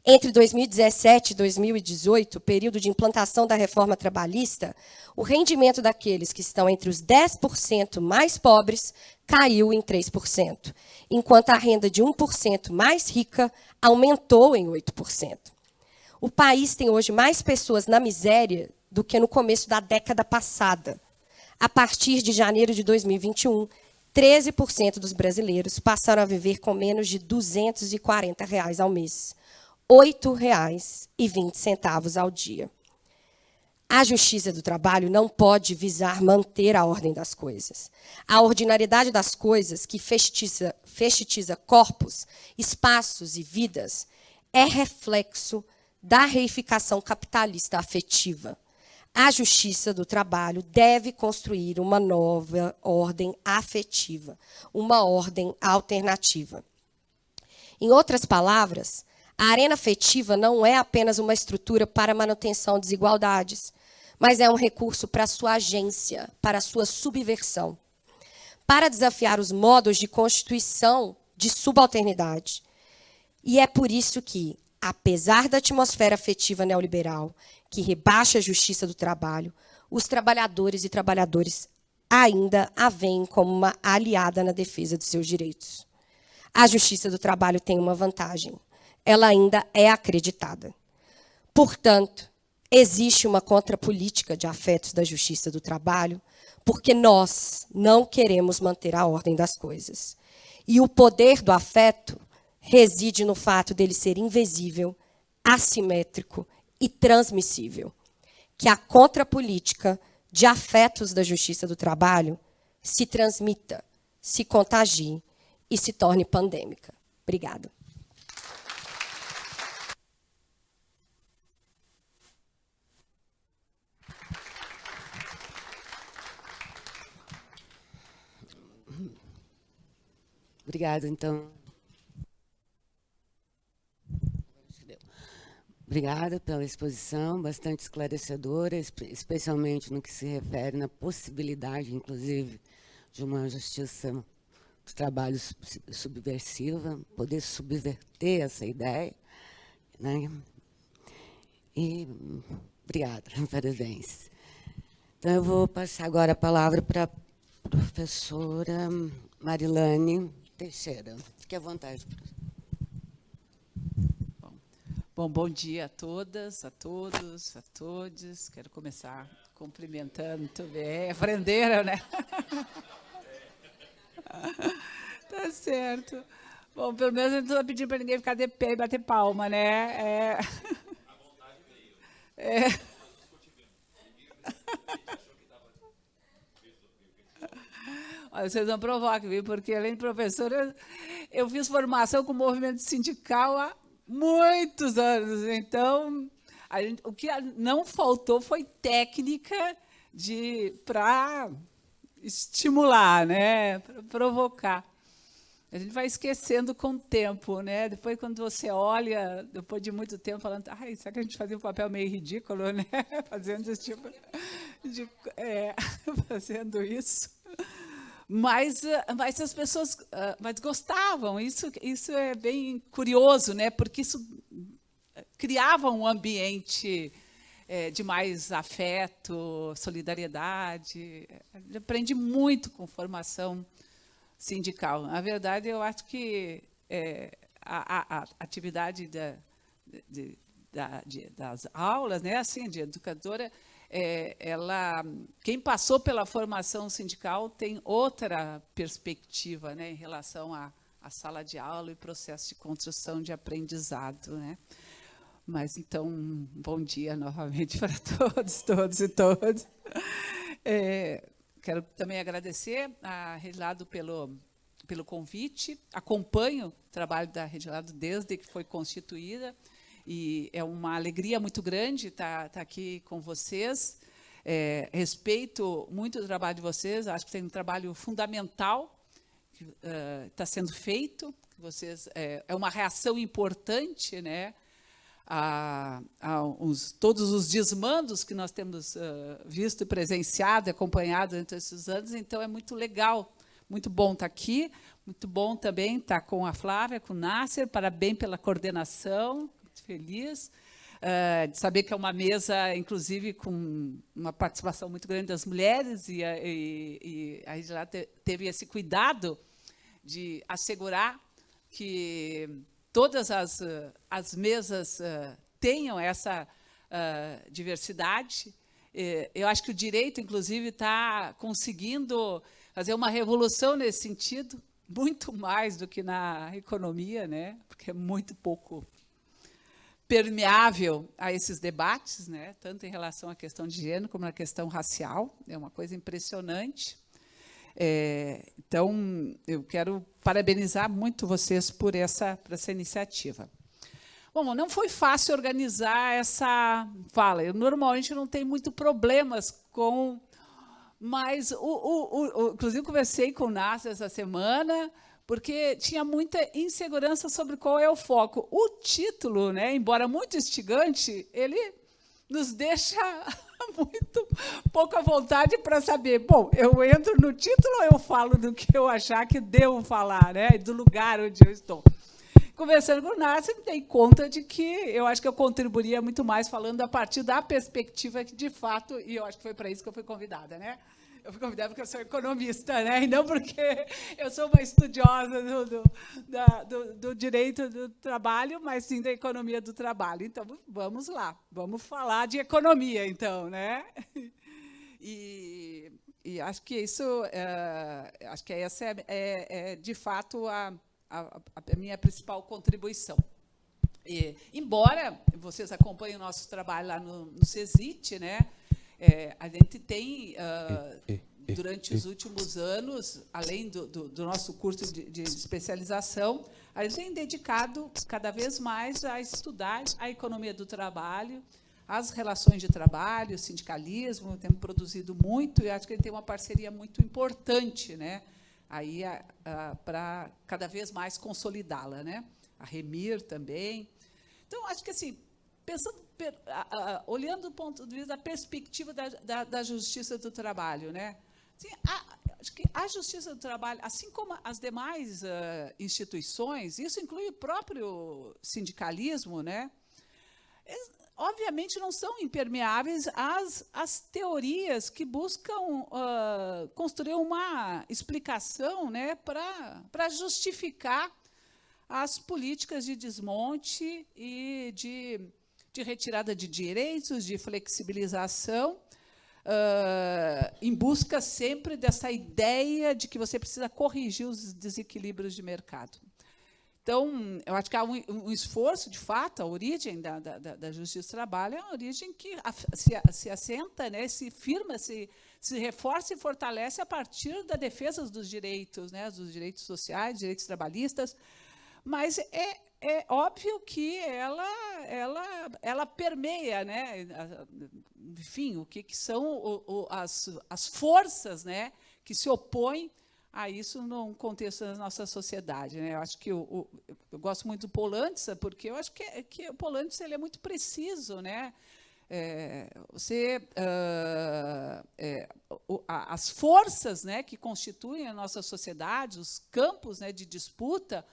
Entre 2017 e 2018, período de implantação da reforma trabalhista, o rendimento daqueles que estão entre os 10% mais pobres caiu em 3%, enquanto a renda de 1% mais rica aumentou em 8%. O país tem hoje mais pessoas na miséria do que no começo da década passada. A partir de janeiro de 2021, 13% dos brasileiros passaram a viver com menos de R$ 240 ao mês. R$ 8,20 ao dia. A justiça do trabalho não pode visar manter a ordem das coisas. A ordinariedade das coisas, que festitiza corpos, espaços e vidas, é reflexo da reificação capitalista afetiva. A justiça do trabalho deve construir uma nova ordem afetiva, uma ordem alternativa. Em outras palavras, a arena afetiva não é apenas uma estrutura para a manutenção de desigualdades, mas é um recurso para a sua agência, para a sua subversão, para desafiar os modos de constituição de subalternidade. E é por isso que, apesar da atmosfera afetiva neoliberal, que rebaixa a justiça do trabalho, os trabalhadores e trabalhadoras ainda a veem como uma aliada na defesa dos seus direitos. A justiça do trabalho tem uma vantagem. Ela ainda é acreditada. Portanto, existe uma contrapolítica de afetos da justiça do trabalho, porque nós não queremos manter a ordem das coisas. E o poder do afeto reside no fato dele ser invisível, assimétrico e transmissível. Que a contrapolítica de afetos da justiça do trabalho se transmita, se contagie e se torne pandêmica. Obrigada. Obrigada, então. Obrigada pela exposição, bastante esclarecedora, especialmente no que se refere na possibilidade, inclusive, de uma justiça do trabalho subversiva, poder subverter essa ideia. Né? E obrigada, parabéns. Então, eu vou passar agora a palavra para a professora Marilane Teixeira. Fique à vontade. Bom dia a todas, a todos, a todes. Quero começar cumprimentando muito bem. Aprenderam, né? Tá certo. Bom, pelo menos eu não estou pedindo para ninguém ficar de pé e bater palma, né? A vontade veio. Olha, vocês não provocam, viu? Porque, além de professora, eu fiz formação com o movimento sindical há muitos anos. Então, o que não faltou foi técnica para estimular, né? Para provocar. A gente vai esquecendo com o tempo, né? Depois, quando você olha, depois de muito tempo, falando, ai, será que a gente fazia um papel meio ridículo, né? Fazendo esse tipo fazendo isso. Mas as pessoas mas gostavam. Isso é bem curioso, né? Porque isso criava um ambiente de mais afeto, solidariedade. A gente aprende muito com formação sindical. Na verdade, eu acho que a atividade das aulas, né, assim, de educadora, quem passou pela formação sindical tem outra perspectiva, né, em relação à sala de aula e processo de construção de aprendizado, né? Mas, então, bom dia novamente para todos e todas. Quero também agradecer a Rede Lado pelo convite. Acompanho o trabalho da Rede Lado desde que foi constituída, e é uma alegria muito grande estar aqui com vocês. Respeito muito o trabalho de vocês, acho que tem um trabalho fundamental que está sendo feito. Vocês, é uma reação importante, né, todos os desmandos que nós temos visto e presenciado, acompanhado durante esses anos. Então, é muito legal, muito bom estar aqui, muito bom também estar com a Flávia, com o Nasser, parabéns pela coordenação, muito feliz de saber que é uma mesa, inclusive, com uma participação muito grande das mulheres, e a gente já teve esse cuidado de assegurar que todas as mesas tenham essa diversidade. Eu acho que o direito, inclusive, está conseguindo fazer uma revolução nesse sentido, muito mais do que na economia, né? Porque é muito pouco permeável a esses debates, né? Tanto em relação à questão de gênero como na questão racial. É uma coisa impressionante. Então, eu quero parabenizar muito vocês por essa iniciativa. Bom, não foi fácil organizar essa fala. Eu normalmente não tenho muito problemas com... Mas, inclusive, conversei com o Nasser essa semana, porque tinha muita insegurança sobre qual é o foco. O título, né, embora muito instigante, ele nos deixa muito pouca vontade para saber. Bom, eu entro no título ou eu falo do que eu achar que devo falar, né? Do lugar onde eu estou. Conversando com o Nasser, me dei conta de que eu acho que eu contribuiria muito mais falando a partir da perspectiva que, de fato, e eu acho que foi para isso que eu fui convidada, né? Eu fui convidada porque eu sou economista, né? E não porque eu sou uma estudiosa do direito do trabalho, mas sim da economia do trabalho. Então, vamos lá, vamos falar de economia, então, né? E acho que isso, acho que essa de fato, a minha principal contribuição. Embora vocês acompanhem o nosso trabalho lá no CESIT, né? A gente tem, durante os últimos anos, além do nosso curso de especialização, a gente tem dedicado cada vez mais a estudar a economia do trabalho, as relações de trabalho, o sindicalismo. Temos produzido muito, e acho que ele tem uma parceria muito importante, né, aí para cada vez mais consolidá-la, né? A Remir também. Então, acho que, assim, olhando do ponto de vista da perspectiva da justiça do trabalho, né? Assim, acho que a justiça do trabalho, assim como as demais instituições, isso inclui o próprio sindicalismo, né? Obviamente não são impermeáveis às teorias que buscam construir uma explicação, né, para justificar as políticas de desmonte e de retirada de direitos, de flexibilização, em busca sempre dessa ideia de que você precisa corrigir os desequilíbrios de mercado. Então, eu acho que há um esforço, de fato, a origem da justiça do trabalho é uma origem que se assenta, né, se firma, se reforça e fortalece a partir da defesa dos direitos, né, dos direitos sociais, direitos trabalhistas, mas é óbvio que ela permeia, né? Enfim, o que são as forças, né, que se opõem a isso num contexto da nossa sociedade, né? Eu acho que eu gosto muito do Polanyi, porque eu acho que o Polanyi ele é muito preciso, né? As forças, né, que constituem a nossa sociedade, os campos, né, de disputa,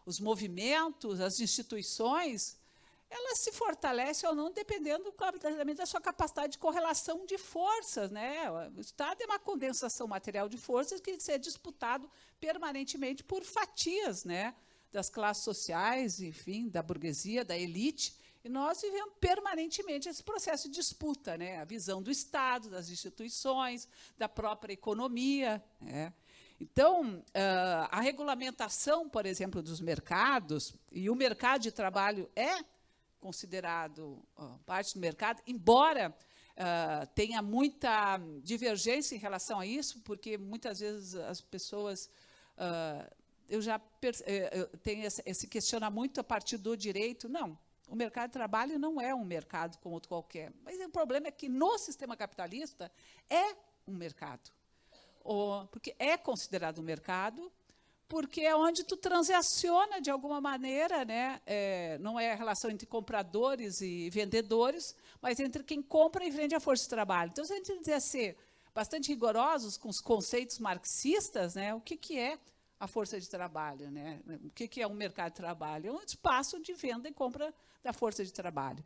os movimentos, as instituições, elas se fortalecem ou não dependendo claramente da sua capacidade de correlação de forças, né? O Estado é uma condensação material de forças que é disputado permanentemente por fatias, né, das classes sociais, enfim, da burguesia, da elite. E nós vivemos permanentemente esse processo de disputa, né? A visão do Estado, das instituições, da própria economia, né? Então, a regulamentação, por exemplo, dos mercados, e o mercado de trabalho é considerado parte do mercado, embora tenha muita divergência em relação a isso, porque muitas vezes as pessoas... eu tenho esse questionamento a partir do direito. Não, o mercado de trabalho não é um mercado como outro qualquer. Mas o problema é que, no sistema capitalista, é um mercado. Porque é considerado um mercado, porque é onde tu transaciona de alguma maneira, né? Não é a relação entre compradores e vendedores, mas entre quem compra e vende a força de trabalho. Então, se a gente quiser ser bastante rigorosos com os conceitos marxistas, né, o que é a força de trabalho, né? O que é um mercado de trabalho? É um espaço de venda e compra da força de trabalho.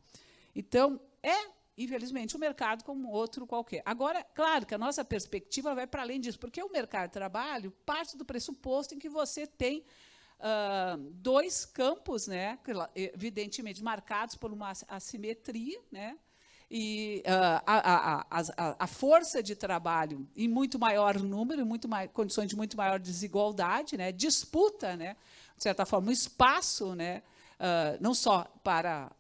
Então, infelizmente, o mercado como outro qualquer. Agora, claro que a nossa perspectiva vai para além disso, porque o mercado de trabalho parte do pressuposto em que você tem dois campos, né, evidentemente marcados por uma assimetria, né, e a força de trabalho em muito maior número, condições de muito maior desigualdade, né, disputa, né, de certa forma, o espaço, né, não só para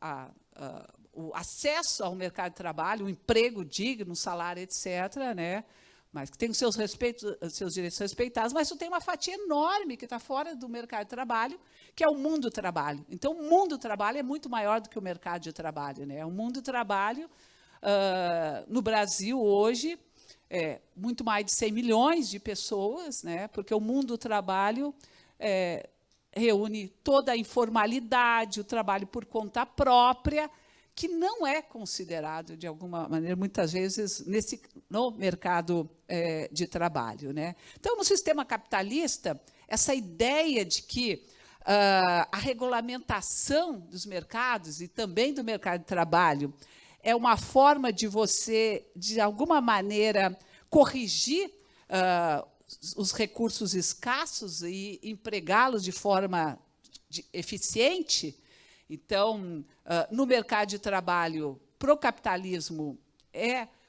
o acesso ao mercado de trabalho, o emprego digno, um salário, etc., né? Mas que tem os seus direitos respeitados, mas tu tem uma fatia enorme que está fora do mercado de trabalho, que é o mundo do trabalho. Então, o mundo do trabalho é muito maior do que o mercado de trabalho, né? O mundo do trabalho, no Brasil, hoje, muito mais de 100 milhões de pessoas, né? Porque o mundo do trabalho reúne toda a informalidade, o trabalho por conta própria, que não é considerado, de alguma maneira, muitas vezes, no mercado de trabalho, né? Então, no sistema capitalista, essa ideia de que a regulamentação dos mercados e também do mercado de trabalho é uma forma de você, de alguma maneira, corrigir os recursos escassos e empregá-los de forma eficiente. Então, no mercado de trabalho, para o capitalismo,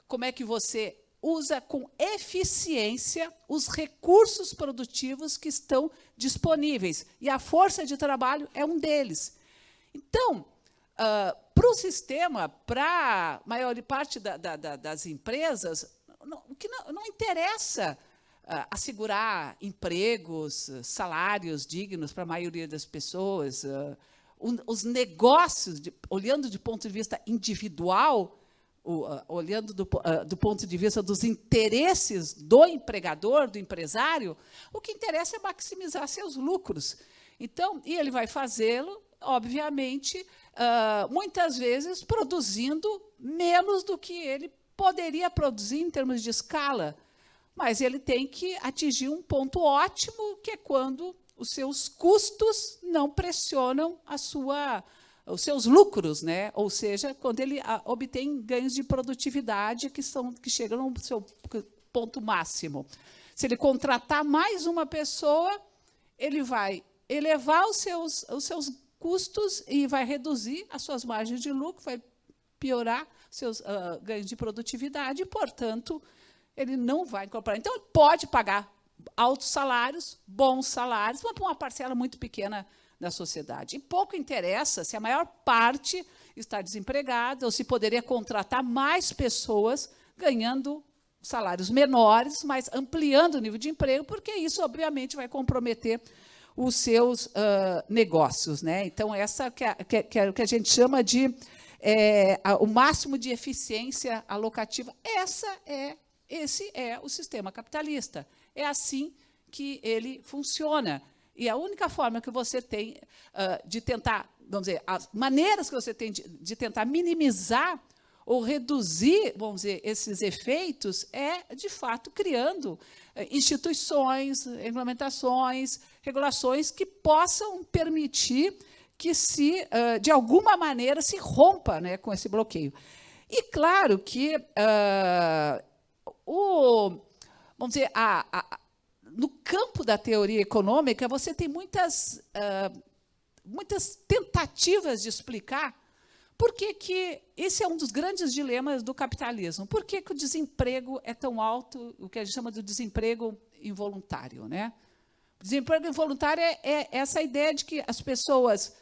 como é que você usa com eficiência os recursos produtivos que estão disponíveis. E a força de trabalho é um deles. Então, para o sistema, para a maior parte das empresas, o que não interessa assegurar empregos, salários dignos para a maioria das pessoas. Os negócios, olhando do ponto de vista individual, olhando do ponto de vista dos interesses do empregador, do empresário, o que interessa é maximizar seus lucros. Então, e ele vai fazê-lo, obviamente, muitas vezes produzindo menos do que ele poderia produzir em termos de escala. Mas ele tem que atingir um ponto ótimo, que é quando os seus custos não pressionam os seus lucros, né? Ou seja, quando ele obtém ganhos de produtividade que chegam no seu ponto máximo. Se ele contratar mais uma pessoa, ele vai elevar os seus custos e vai reduzir as suas margens de lucro, vai piorar seus ganhos de produtividade e, portanto, ele não vai incorporar. Então, ele pode pagar altos salários, bons salários, mas para uma parcela muito pequena da sociedade. E pouco interessa se a maior parte está desempregada ou se poderia contratar mais pessoas ganhando salários menores, mas ampliando o nível de emprego, porque isso, obviamente, vai comprometer os seus negócios, né? Então, essa que é o que a gente chama de o máximo de eficiência alocativa. Esse é o sistema capitalista. É assim que ele funciona. E a única forma que você tem de tentar, vamos dizer, as maneiras que você tem de tentar minimizar ou reduzir, vamos dizer, esses efeitos é, de fato, criando instituições, regulamentações, regulações que possam permitir que de alguma maneira, se rompa, né, com esse bloqueio. E, claro, que vamos dizer, no campo da teoria econômica, você tem muitas tentativas de explicar por que esse é um dos grandes dilemas do capitalismo. Por que o desemprego é tão alto, o que a gente chama de desemprego involuntário, né? O desemprego involuntário é essa ideia de que as pessoas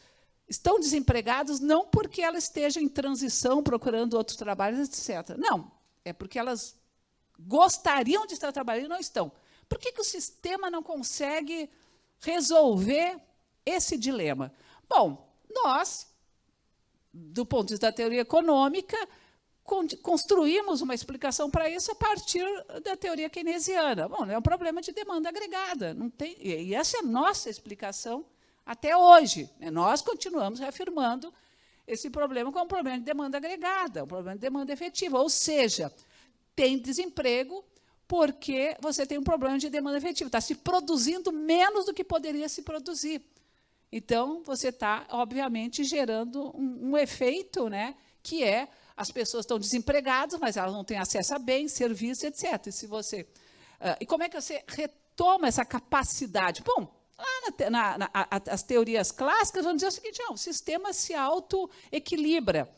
estão desempregadas não porque elas estejam em transição, procurando outros trabalhos, etc. Não, é porque elas gostariam de estar trabalhando e não estão. Por que o sistema não consegue resolver esse dilema? Bom, nós, do ponto de vista da teoria econômica, construímos uma explicação para isso a partir da teoria keynesiana. Bom, é um problema de demanda agregada. Não tem, e essa é a nossa explicação até hoje. Nós continuamos reafirmando esse problema como um problema de demanda agregada, um problema de demanda efetiva. Ou seja, tem desemprego porque você tem um problema de demanda efetiva. Está se produzindo menos do que poderia se produzir. Então, você está, obviamente, gerando um efeito, né, que é as pessoas estão desempregadas, mas elas não têm acesso a bens, serviços, etc. E como é que você retoma essa capacidade? Bom, lá as teorias clássicas vão dizer o seguinte: não, o sistema se autoequilibra.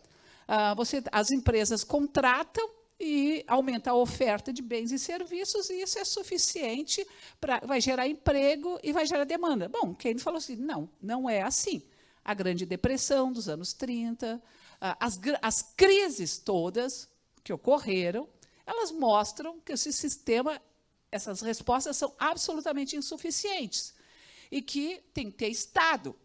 As empresas contratam e aumenta a oferta de bens e serviços, e isso é suficiente vai gerar emprego e vai gerar demanda. Bom, Keynes falou assim, não é assim. A Grande Depressão dos anos 30, as crises todas que ocorreram, elas mostram que esse sistema, essas respostas são absolutamente insuficientes e que tem que ter Estado.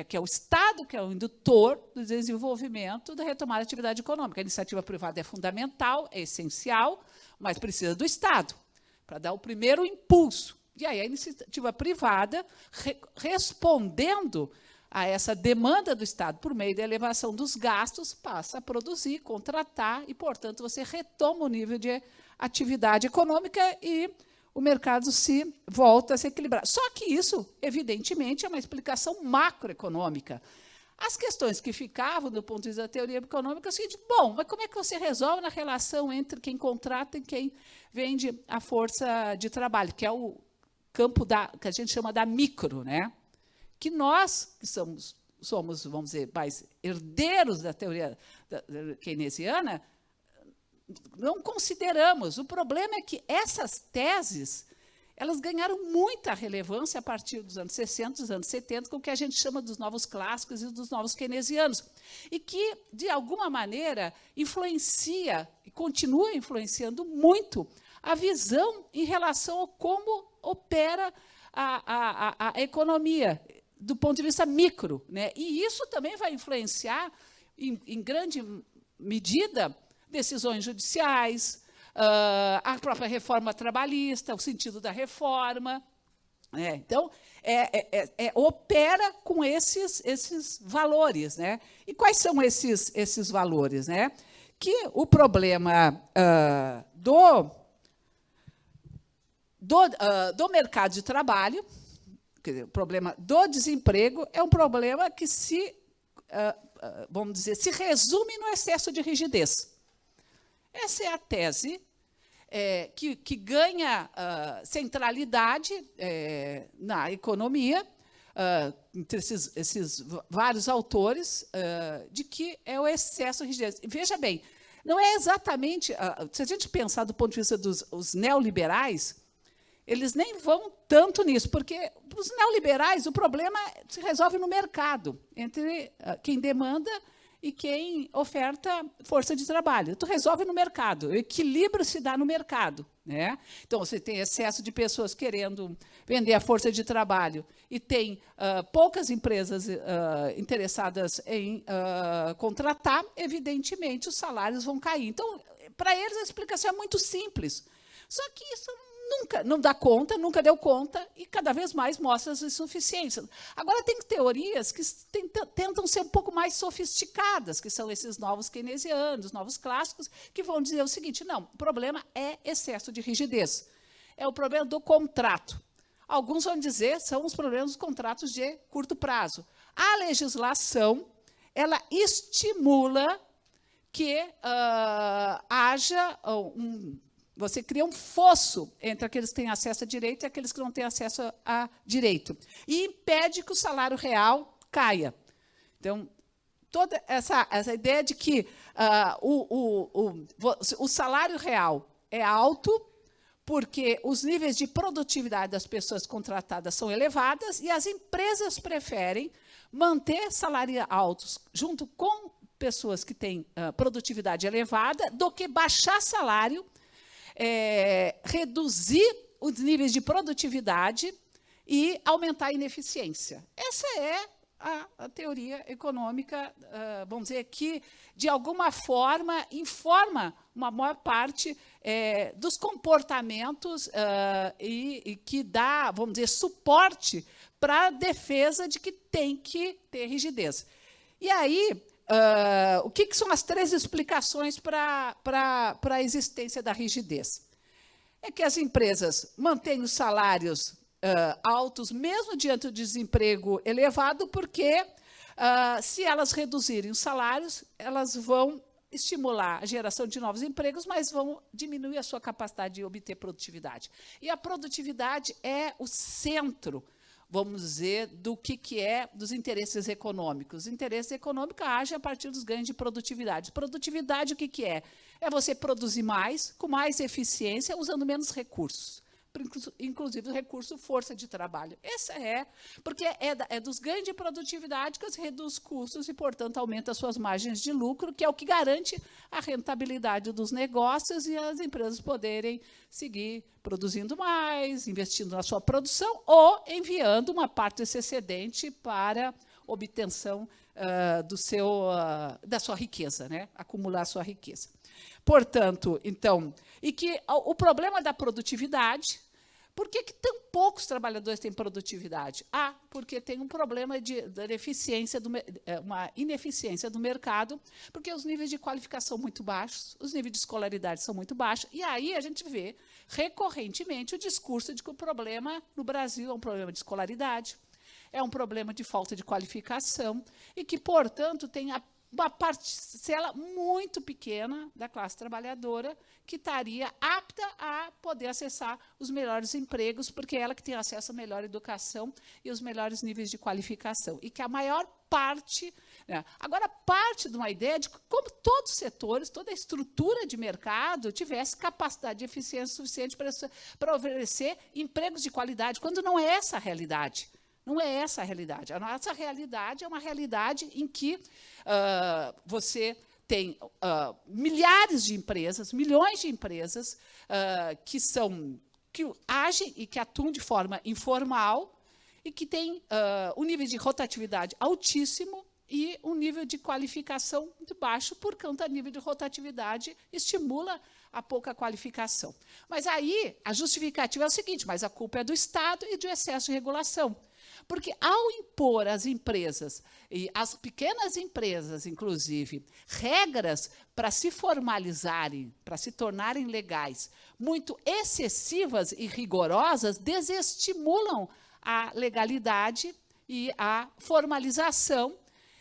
Que é o Estado que é o indutor do desenvolvimento da retomada da atividade econômica. A iniciativa privada é fundamental, é essencial, mas precisa do Estado para dar o primeiro impulso. E aí a iniciativa privada, respondendo a essa demanda do Estado por meio da elevação dos gastos, passa a produzir, contratar e, portanto, você retoma o nível de atividade econômica e o mercado se volta a se equilibrar. Só que isso, evidentemente, é uma explicação macroeconômica. As questões que ficavam, do ponto de vista da teoria econômica, é o seguinte: bom, mas como é que você resolve na relação entre quem contrata e quem vende a força de trabalho, que é o campo que a gente chama da micro, né? Que nós, que somos, vamos dizer, mais herdeiros da teoria keynesiana, não consideramos. O problema é que essas teses, elas ganharam muita relevância a partir dos anos 60, dos anos 70, com o que a gente chama dos novos clássicos e dos novos keynesianos, e que, de alguma maneira, influencia e continua influenciando muito a visão em relação a como opera a economia, do ponto de vista micro, né? E isso também vai influenciar, em grande medida, decisões judiciais, a própria reforma trabalhista, o sentido da reforma. Então, opera com esses valores, né? E quais são esses valores, né? Que o problema do mercado de trabalho, quer dizer, o problema do desemprego, é um problema que vamos dizer, se resume no excesso de rigidez. Essa é a tese que ganha centralidade na economia, entre esses vários autores, de que é o excesso de rigidez. Veja bem, não é exatamente... se a gente pensar do ponto de vista dos neoliberais, eles nem vão tanto nisso, porque para os neoliberais o problema se resolve no mercado, entre quem demanda e quem oferta força de trabalho. Tu resolve no mercado, o equilíbrio se dá no mercado, né? Então, você tem excesso de pessoas querendo vender a força de trabalho e tem poucas empresas interessadas em contratar, evidentemente, os salários vão cair. Então, para eles, a explicação é muito simples. Só que isso nunca não dá conta, nunca deu conta, e cada vez mais mostra as insuficiências. Agora, tem teorias que tentam ser um pouco mais sofisticadas, que são esses novos keynesianos, novos clássicos, que vão dizer o seguinte: não, o problema é excesso de rigidez. É o problema do contrato. Alguns vão dizer são os problemas dos contratos de curto prazo. A legislação, ela estimula que haja você cria um fosso entre aqueles que têm acesso a direito e aqueles que não têm acesso a direito. E impede que o salário real caia. Então, toda essa ideia de que o salário real é alto porque os níveis de produtividade das pessoas contratadas são elevadas e as empresas preferem manter salários altos junto com pessoas que têm produtividade elevada do que baixar salário, reduzir os níveis de produtividade e aumentar a ineficiência. Essa é a teoria econômica, vamos dizer, que, de alguma forma, informa uma maior parte dos comportamentos e que dá, vamos dizer, suporte para a defesa de que tem que ter rigidez. E aí, o que são as 3 explicações para a existência da rigidez? É que as empresas mantêm os salários altos, mesmo diante do desemprego elevado, porque, se elas reduzirem os salários, elas vão estimular a geração de novos empregos, mas vão diminuir a sua capacidade de obter produtividade. E a produtividade é o centro, vamos dizer, do que é dos interesses econômicos. Os interesses econômicos agem a partir dos ganhos de produtividade. Produtividade, o que é? É você produzir mais, com mais eficiência, usando menos recursos. Inclusive o recurso força de trabalho. Essa porque é dos ganhos de produtividade que você reduz custos e, portanto, aumenta as suas margens de lucro, que é o que garante a rentabilidade dos negócios e as empresas poderem seguir produzindo mais, investindo na sua produção ou enviando uma parte desse excedente para obtenção da sua riqueza, né? Acumular a sua riqueza. Portanto, então, e que o problema da produtividade, por que tão poucos trabalhadores têm produtividade? Porque tem um problema de eficiência, uma ineficiência do mercado, porque os níveis de qualificação são muito baixos, os níveis de escolaridade são muito baixos, e aí a gente vê recorrentemente o discurso de que o problema no Brasil é um problema de escolaridade, é um problema de falta de qualificação, e que, portanto, tem uma parcela muito pequena da classe trabalhadora que estaria apta a poder acessar os melhores empregos, porque é ela que tem acesso à melhor educação e os melhores níveis de qualificação. E que a maior parte... Né? Agora, parte de uma ideia de que, como todos os setores, toda a estrutura de mercado tivesse capacidade de eficiência suficiente para oferecer empregos de qualidade, quando não é essa a realidade. Não é essa a realidade. A nossa realidade é uma realidade em que você tem milhares de empresas, milhões de empresas que agem e que atuam de forma informal e que têm um nível de rotatividade altíssimo e um nível de qualificação muito baixo, por conta do nível de rotatividade estimula a pouca qualificação. Mas aí a justificativa é o seguinte: mas a culpa é do Estado e do excesso de regulação. Porque, ao impor às empresas, e às pequenas empresas, inclusive, regras para se formalizarem, para se tornarem legais, muito excessivas e rigorosas, desestimulam a legalidade e a formalização,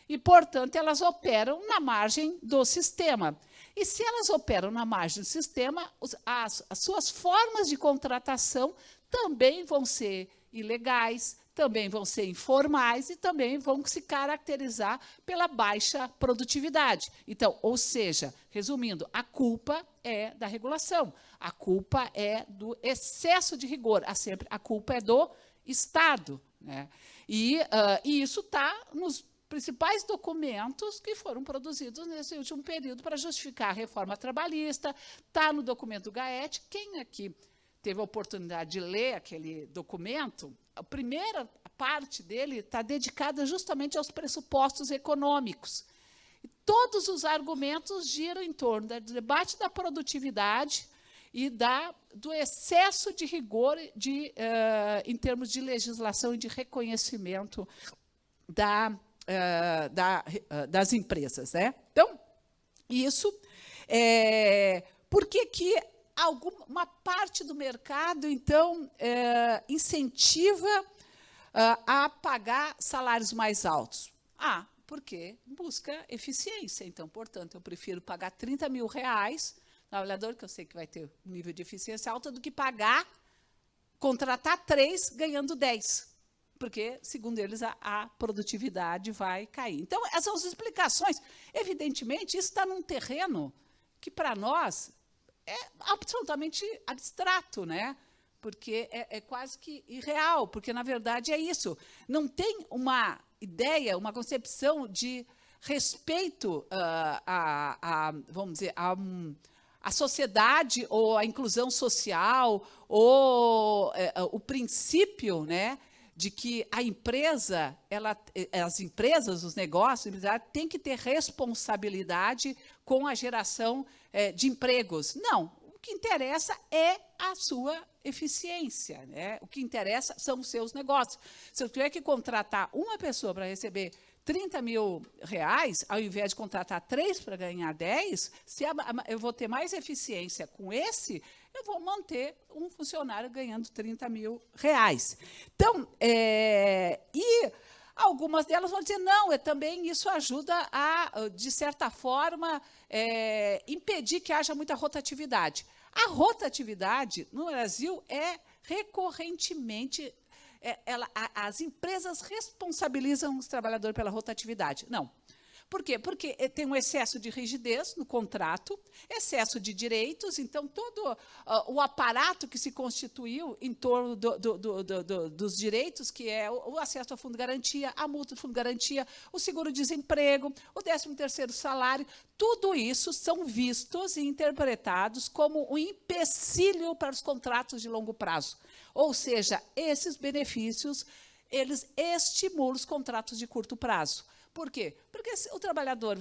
e, portanto, elas operam na margem do sistema. E, se elas operam na margem do sistema, as suas formas de contratação também vão ser ilegais, também vão ser informais e também vão se caracterizar pela baixa produtividade. Então, ou seja, resumindo, a culpa é da regulação, a culpa é do excesso de rigor, a culpa é do Estado, né? E isso está nos principais documentos que foram produzidos nesse último período para justificar a reforma trabalhista. Está no documento do GAET. Quem aqui teve a oportunidade de ler aquele documento, a primeira parte dele está dedicada justamente aos pressupostos econômicos. E todos os argumentos giram em torno do debate da produtividade e do excesso de rigor em termos de legislação e de reconhecimento das empresas. Né? Então, isso por que uma parte do mercado, então, incentiva a pagar salários mais altos? Porque busca eficiência. Então, portanto, eu prefiro pagar R$30 mil no trabalhador, que eu sei que vai ter um nível de eficiência alto, do que contratar 3 ganhando 10. Porque, segundo eles, a produtividade vai cair. Então, essas são as explicações. Evidentemente, isso está num terreno que, para nós, é absolutamente abstrato, né? Porque é quase que irreal, porque, na verdade, é isso. Não tem uma ideia, uma concepção de respeito vamos dizer, a sociedade ou a inclusão social ou o princípio, né, de que a empresa, as empresas, os negócios, têm que ter responsabilidade com a geração de empregos. Não, o que interessa é a sua eficiência, né? O que interessa são os seus negócios. Se eu tiver que contratar uma pessoa para receber R$30 mil, ao invés de contratar 3 para ganhar 10, se eu vou ter mais eficiência com esse, eu vou manter um funcionário ganhando R$30 mil. Então, e algumas delas vão dizer, não, também isso ajuda a, de certa forma, impedir que haja muita rotatividade. A rotatividade, no Brasil, é recorrentemente... as empresas responsabilizam os trabalhadores pela rotatividade. Não. Por quê? Porque tem um excesso de rigidez no contrato, excesso de direitos, então todo o aparato que se constituiu em torno dos direitos, que é o acesso ao fundo de garantia, a multa do fundo de garantia, o seguro-desemprego, o 13º salário, tudo isso são vistos e interpretados como um empecilho para os contratos de longo prazo. Ou seja, esses benefícios, eles estimulam os contratos de curto prazo. Por quê? Porque o trabalhador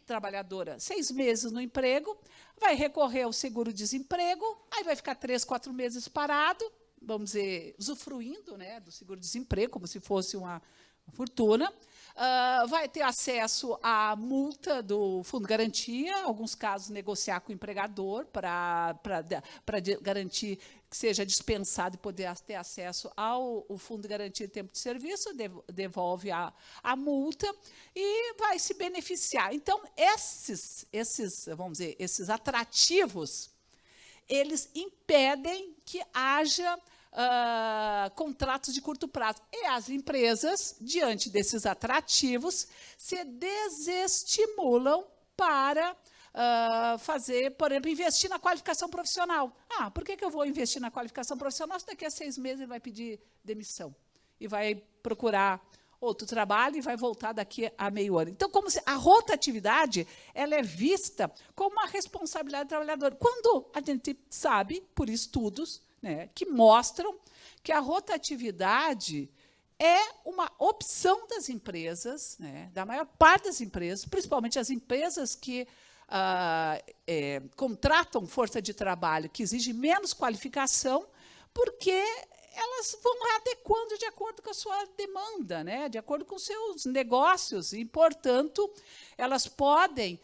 trabalhadora 6 meses no emprego, vai recorrer ao seguro-desemprego, aí vai ficar 3, 4 meses parado, vamos dizer, usufruindo, né, do seguro-desemprego, como se fosse uma fortuna, vai ter acesso à multa do fundo de garantia, em alguns casos negociar com o empregador para garantir que seja dispensado e poder ter acesso ao fundo de garantia de tempo de serviço, devolve a multa e vai se beneficiar. Então, vamos dizer, esses atrativos, eles impedem que haja contratos de curto prazo. E as empresas, diante desses atrativos, se desestimulam para fazer, por exemplo, investir na qualificação profissional. Por que eu vou investir na qualificação profissional se daqui a 6 meses ele vai pedir demissão e vai procurar outro trabalho e vai voltar daqui a meio ano? Então, como se a rotatividade ela é vista como uma responsabilidade do trabalhador. Quando a gente sabe, por estudos, né, que mostram que a rotatividade é uma opção das empresas, né, da maior parte das empresas, principalmente as empresas que contratam força de trabalho que exige menos qualificação, porque elas vão adequando de acordo com a sua demanda, né, de acordo com os seus negócios, e, portanto, elas podem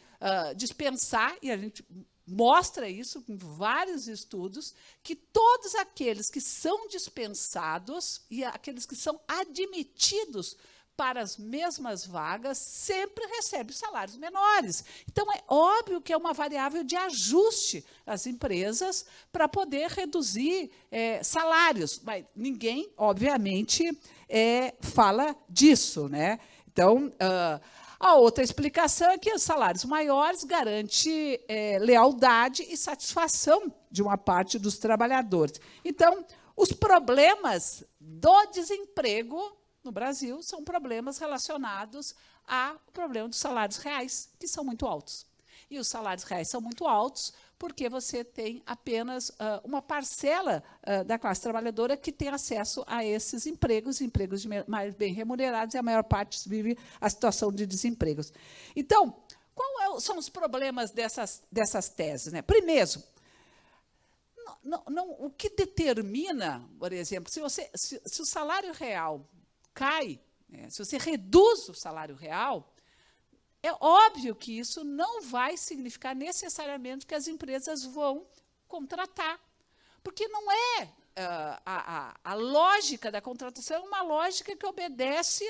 dispensar, e a gente mostra isso em vários estudos, que todos aqueles que são dispensados e aqueles que são admitidos para as mesmas vagas sempre recebem salários menores. Então, é óbvio que é uma variável de ajuste às empresas para poder reduzir salários. Mas ninguém, obviamente, fala disso, né? Então, a outra explicação é que os salários maiores garantem lealdade e satisfação de uma parte dos trabalhadores. Então, os problemas do desemprego no Brasil são problemas relacionados há o problema dos salários reais, que são muito altos. E os salários reais são muito altos porque você tem apenas uma parcela da classe trabalhadora que tem acesso a esses empregos mais bem remunerados, e a maior parte vive a situação de desemprego. Então, quais são os problemas dessas teses, né? Primeiro, o que determina, por exemplo, se o salário real cai, né, se você reduz o salário real, é óbvio que isso não vai significar necessariamente que as empresas vão contratar, porque não é a lógica da contratação é uma lógica que obedece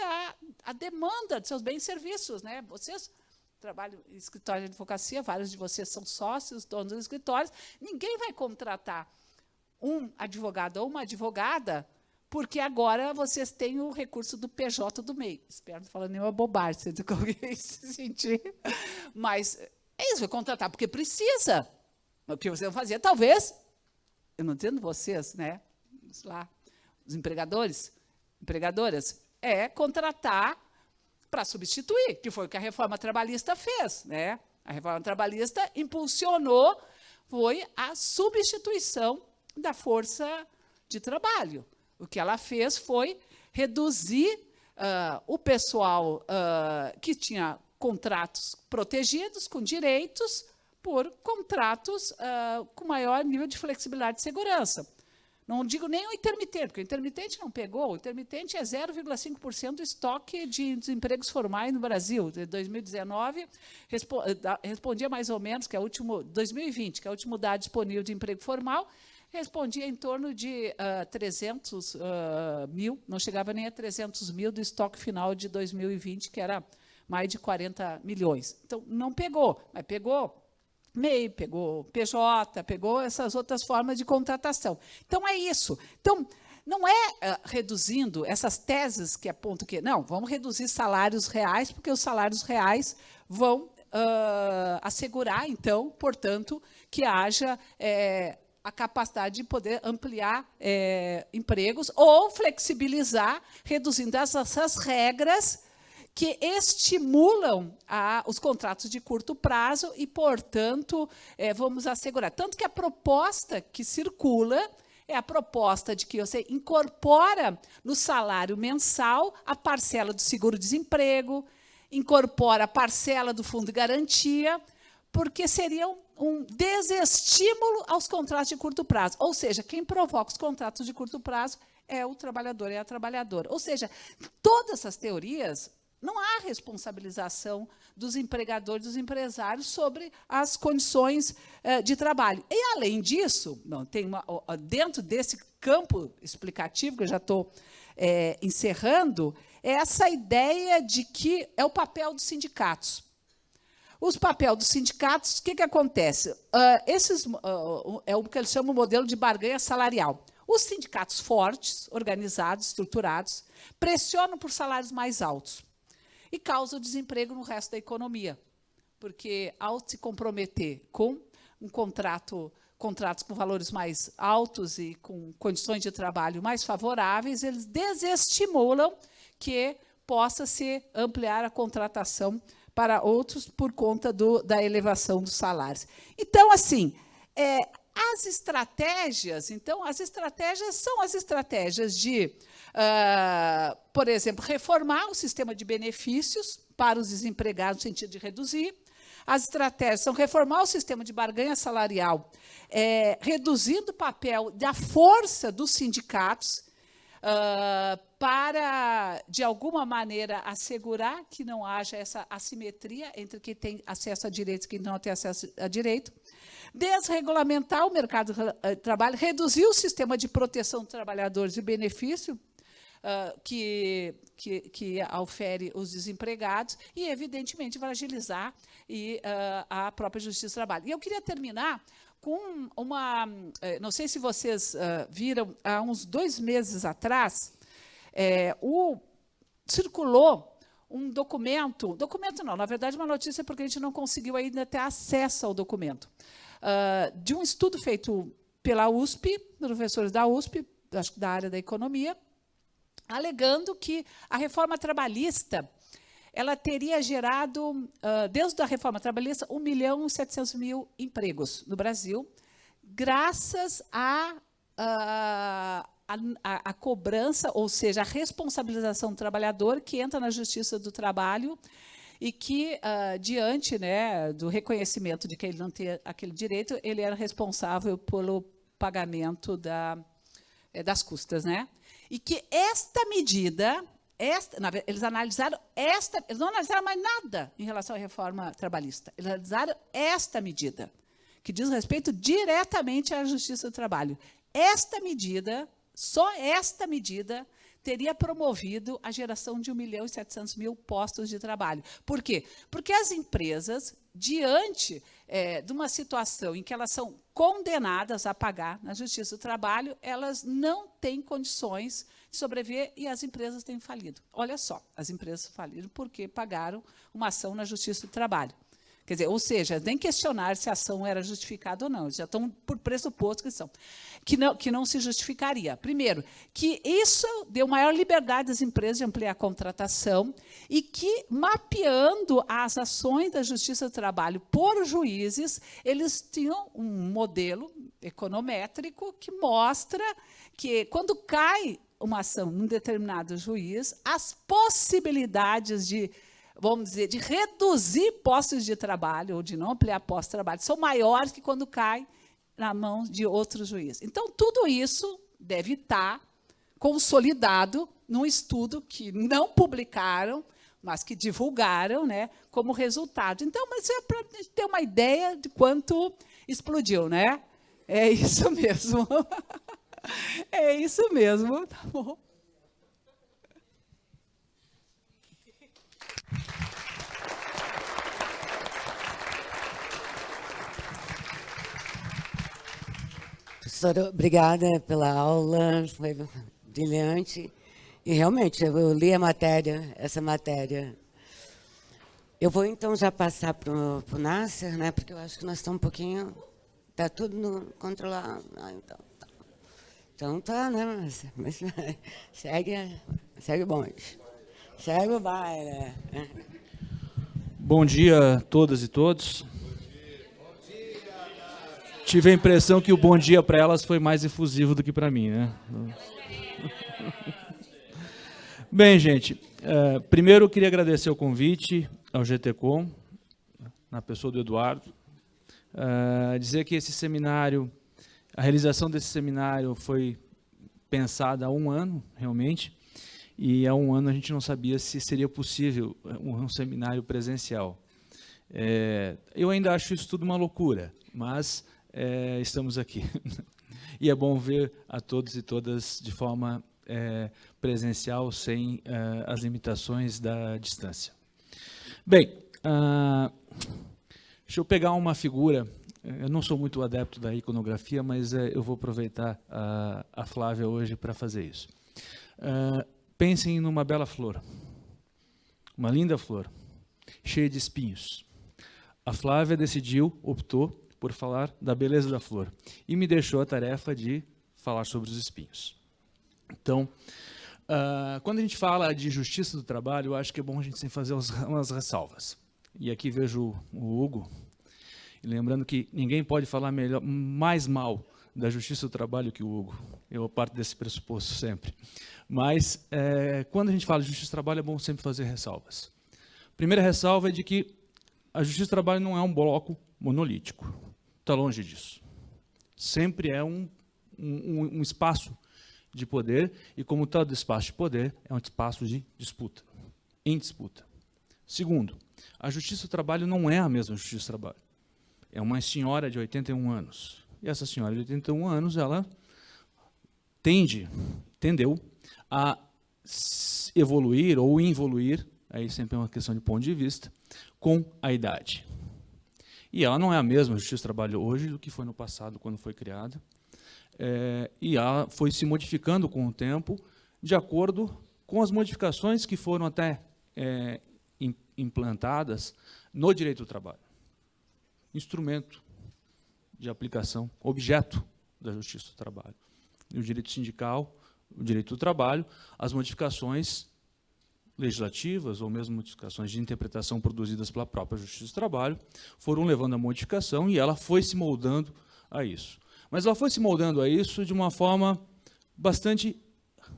à demanda de seus bens e serviços, né? Vocês trabalham em escritório de advocacia, vários de vocês são sócios, donos dos escritórios, ninguém vai contratar um advogado ou uma advogada porque agora vocês têm o recurso do PJ do MEI. Espero não estar falando nenhuma bobagem, se alguém se sentir. Mas é isso, vai contratar porque precisa. O que vocês vão fazer, talvez, eu não entendo vocês, né? Lá, os empregadores, empregadoras, é contratar para substituir, que foi o que a reforma trabalhista fez, né? A reforma trabalhista impulsionou, foi a substituição da força de trabalho. O que ela fez foi reduzir o pessoal que tinha contratos protegidos, com direitos, por contratos com maior nível de flexibilidade e segurança. Não digo nem o intermitente, porque o intermitente não pegou. O intermitente é 0,5% do estoque de desempregos formais no Brasil. De 2019, respondia mais ou menos, que é o último, 2020, que é o último dado disponível de emprego formal, respondia em torno de 300 mil, não chegava nem a 300 mil do estoque final de 2020, que era mais de 40 milhões. Então, não pegou, mas pegou MEI, pegou PJ, pegou essas outras formas de contratação. Então, é isso. Então, não é reduzindo essas teses que apontam que, não, vamos reduzir salários reais, porque os salários reais vão assegurar, então, portanto, que haja a capacidade de poder ampliar empregos ou flexibilizar, reduzindo essas regras que estimulam os contratos de curto prazo e, portanto, vamos assegurar. Tanto que a proposta que circula é a proposta de que você incorpora no salário mensal a parcela do seguro-desemprego, incorpora a parcela do fundo de garantia, porque seria um desestímulo aos contratos de curto prazo. Ou seja, quem provoca os contratos de curto prazo é o trabalhador e a trabalhadora. Ou seja, todas essas teorias, não há responsabilização dos empregadores, dos empresários sobre as condições de trabalho. E, além disso, tem dentro desse campo explicativo, que eu já estou encerrando, é essa ideia de que é o papel dos sindicatos. Os papéis dos sindicatos, o que acontece? É o que eles chamam de modelo de barganha salarial. Os sindicatos fortes, organizados, estruturados, pressionam por salários mais altos e causam desemprego no resto da economia, porque, ao se comprometer com um contratos com valores mais altos e com condições de trabalho mais favoráveis, eles desestimulam que possa se ampliar a contratação para outros por conta da elevação dos salários. Então, assim, as estratégias são as estratégias de, por exemplo, reformar o sistema de benefícios para os desempregados no sentido de reduzir. As estratégias são reformar o sistema de barganha salarial, reduzindo o papel da força dos sindicatos, para, de alguma maneira, assegurar que não haja essa assimetria entre quem tem acesso a direitos e quem não tem acesso a direito, desregulamentar o mercado de trabalho, reduzir o sistema de proteção dos trabalhadores e benefício que ofere os desempregados e, evidentemente, fragilizar a própria justiça do trabalho. E eu queria terminar com uma... Não sei se vocês viram, há uns 2 meses atrás, circulou um documento não, na verdade, uma notícia, porque a gente não conseguiu ainda ter acesso ao documento, de um estudo feito pela USP, professores da USP, acho que da área da economia, alegando que a reforma trabalhista ela teria gerado, desde a reforma trabalhista, 1.700.000 empregos no Brasil, graças à cobrança, ou seja, a responsabilização do trabalhador que entra na Justiça do Trabalho e que, diante, né, do reconhecimento de que ele não tem aquele direito, ele era responsável pelo pagamento das custas, né? E que esta medida, eles analisaram eles não analisaram mais nada em relação à reforma trabalhista, eles analisaram esta medida, que diz respeito diretamente à Justiça do Trabalho. Esta medida, só esta medida, teria promovido a geração de 1.700.000 postos de trabalho. Por quê? Porque as empresas, diante de uma situação em que elas são condenadas a pagar na Justiça do Trabalho, elas não têm condições de sobreviver e as empresas têm falido. Olha só, as empresas faliram porque pagaram uma ação na Justiça do Trabalho. Quer dizer, ou seja, nem questionar se a ação era justificada ou não, eles já estão por pressuposto que são, que não se justificaria. Primeiro, que isso deu maior liberdade às empresas de ampliar a contratação e que, mapeando as ações da Justiça do Trabalho por juízes, eles tinham um modelo econométrico que mostra que, quando cai uma ação num determinado juiz, as possibilidades de, vamos dizer, de reduzir postos de trabalho ou de não ampliar postos de trabalho são maiores que quando cai na mão de outro juiz. Então, tudo isso deve estar consolidado num estudo que não publicaram, mas que divulgaram, né, como resultado. Então, mas é para a gente ter uma ideia de quanto explodiu, né? É isso mesmo. É isso mesmo. Tá bom. Professora, obrigada pela aula, foi brilhante. E, realmente, eu li a matéria, essa matéria. Eu vou, então, já passar para o Nasser, né, porque eu acho que nós estamos um pouquinho... Está tudo controlado. Então, tá, né, Nasser? Mas, segue o bonde. Segue o baile. Bom dia a todas e todos. Tive a impressão que o bom dia para elas foi mais efusivo do que para mim, né? Bem, gente, primeiro eu queria agradecer o convite ao GTCom, na pessoa do Eduardo, dizer que esse seminário, a realização desse seminário foi pensada há um ano, realmente, e há um ano a gente não sabia se seria possível um seminário presencial. Eu ainda acho isso tudo uma loucura, mas estamos aqui. E é bom ver a todos e todas de forma presencial, sem as limitações da distância. Bem, deixa eu pegar uma figura. Eu não sou muito adepto da iconografia, mas eu vou aproveitar a Flávia hoje para fazer isso. Pensem numa bela flor, uma linda flor, cheia de espinhos. A Flávia optou por falar da beleza da flor e me deixou a tarefa de falar sobre os espinhos. Então, quando a gente fala de justiça do trabalho, eu acho que é bom a gente sempre fazer umas ressalvas. E aqui vejo o Hugo, e lembrando que ninguém pode falar mais mal da justiça do trabalho que o Hugo. Eu parto desse pressuposto sempre. Mas, quando a gente fala de justiça do trabalho, é bom sempre fazer ressalvas. Primeira ressalva é de que a justiça do trabalho não é um bloco monolítico. Está longe disso. Sempre é um espaço de poder, e como todo espaço de poder, é um espaço de disputa, em disputa. Segundo, a justiça do trabalho não é a mesma justiça do trabalho. É uma senhora de 81 anos. E essa senhora de 81 anos, ela tendeu a evoluir ou involuir, aí sempre é uma questão de ponto de vista, com a idade. E ela não é a mesma justiça do trabalho hoje do que foi no passado, quando foi criada. E ela foi se modificando com o tempo, de acordo com as modificações que foram até implantadas no direito do trabalho. Instrumento de aplicação, objeto da justiça do trabalho. E o direito sindical, o direito do trabalho, as modificações legislativas ou mesmo modificações de interpretação produzidas pela própria Justiça do Trabalho foram levando à modificação e ela foi se moldando a isso. Mas ela foi se moldando a isso de uma forma bastante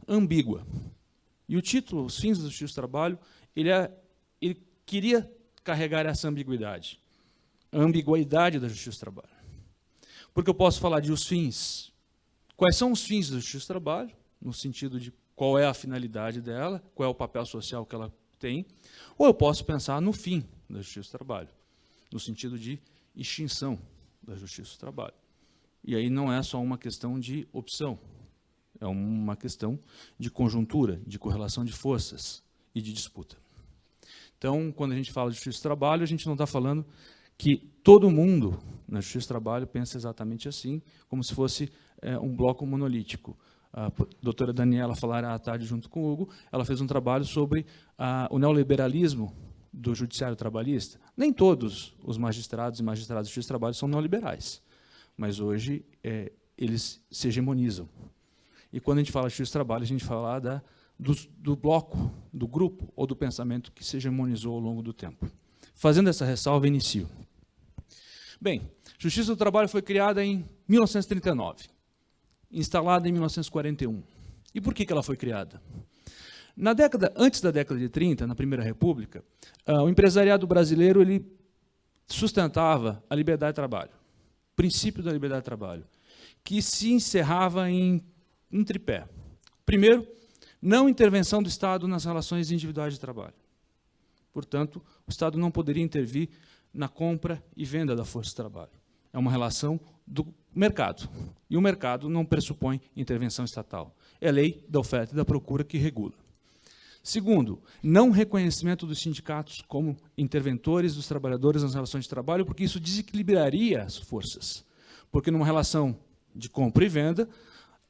ambígua. E o título, Os Fins da Justiça do Trabalho, ele queria carregar essa ambiguidade, a ambiguidade da Justiça do Trabalho. Porque eu posso falar de os fins. Quais são os fins da Justiça do Trabalho, no sentido de qual é a finalidade dela, qual é o papel social que ela tem, ou eu posso pensar no fim da Justiça do Trabalho, no sentido de extinção da Justiça do Trabalho. E aí não é só uma questão de opção, é uma questão de conjuntura, de correlação de forças e de disputa. Então, quando a gente fala de Justiça do Trabalho, a gente não está falando que todo mundo na Justiça do Trabalho pensa exatamente assim, como se fosse um bloco monolítico. A doutora Daniela falará à tarde junto com o Hugo, ela fez um trabalho sobre o neoliberalismo do judiciário trabalhista. Nem todos os magistrados e magistradas de Justiça do Trabalho são neoliberais, mas hoje eles se hegemonizam. E quando a gente fala de Justiça do Trabalho, a gente fala do bloco, do grupo ou do pensamento que se hegemonizou ao longo do tempo. Fazendo essa ressalva, inicio. Bem, Justiça do Trabalho foi criada em 1939. Instalada em 1941. E por que ela foi criada? Antes da década de 30, na Primeira República, o empresariado brasileiro ele sustentava a liberdade de trabalho, o princípio da liberdade de trabalho, que se encerrava em um tripé. Primeiro, não intervenção do Estado nas relações individuais de trabalho. Portanto, o Estado não poderia intervir na compra e venda da força de trabalho. É uma relação do mercado. E o mercado não pressupõe intervenção estatal. É a lei da oferta e da procura que regula. Segundo, não reconhecimento dos sindicatos como interventores dos trabalhadores nas relações de trabalho, porque isso desequilibraria as forças. Porque numa relação de compra e venda,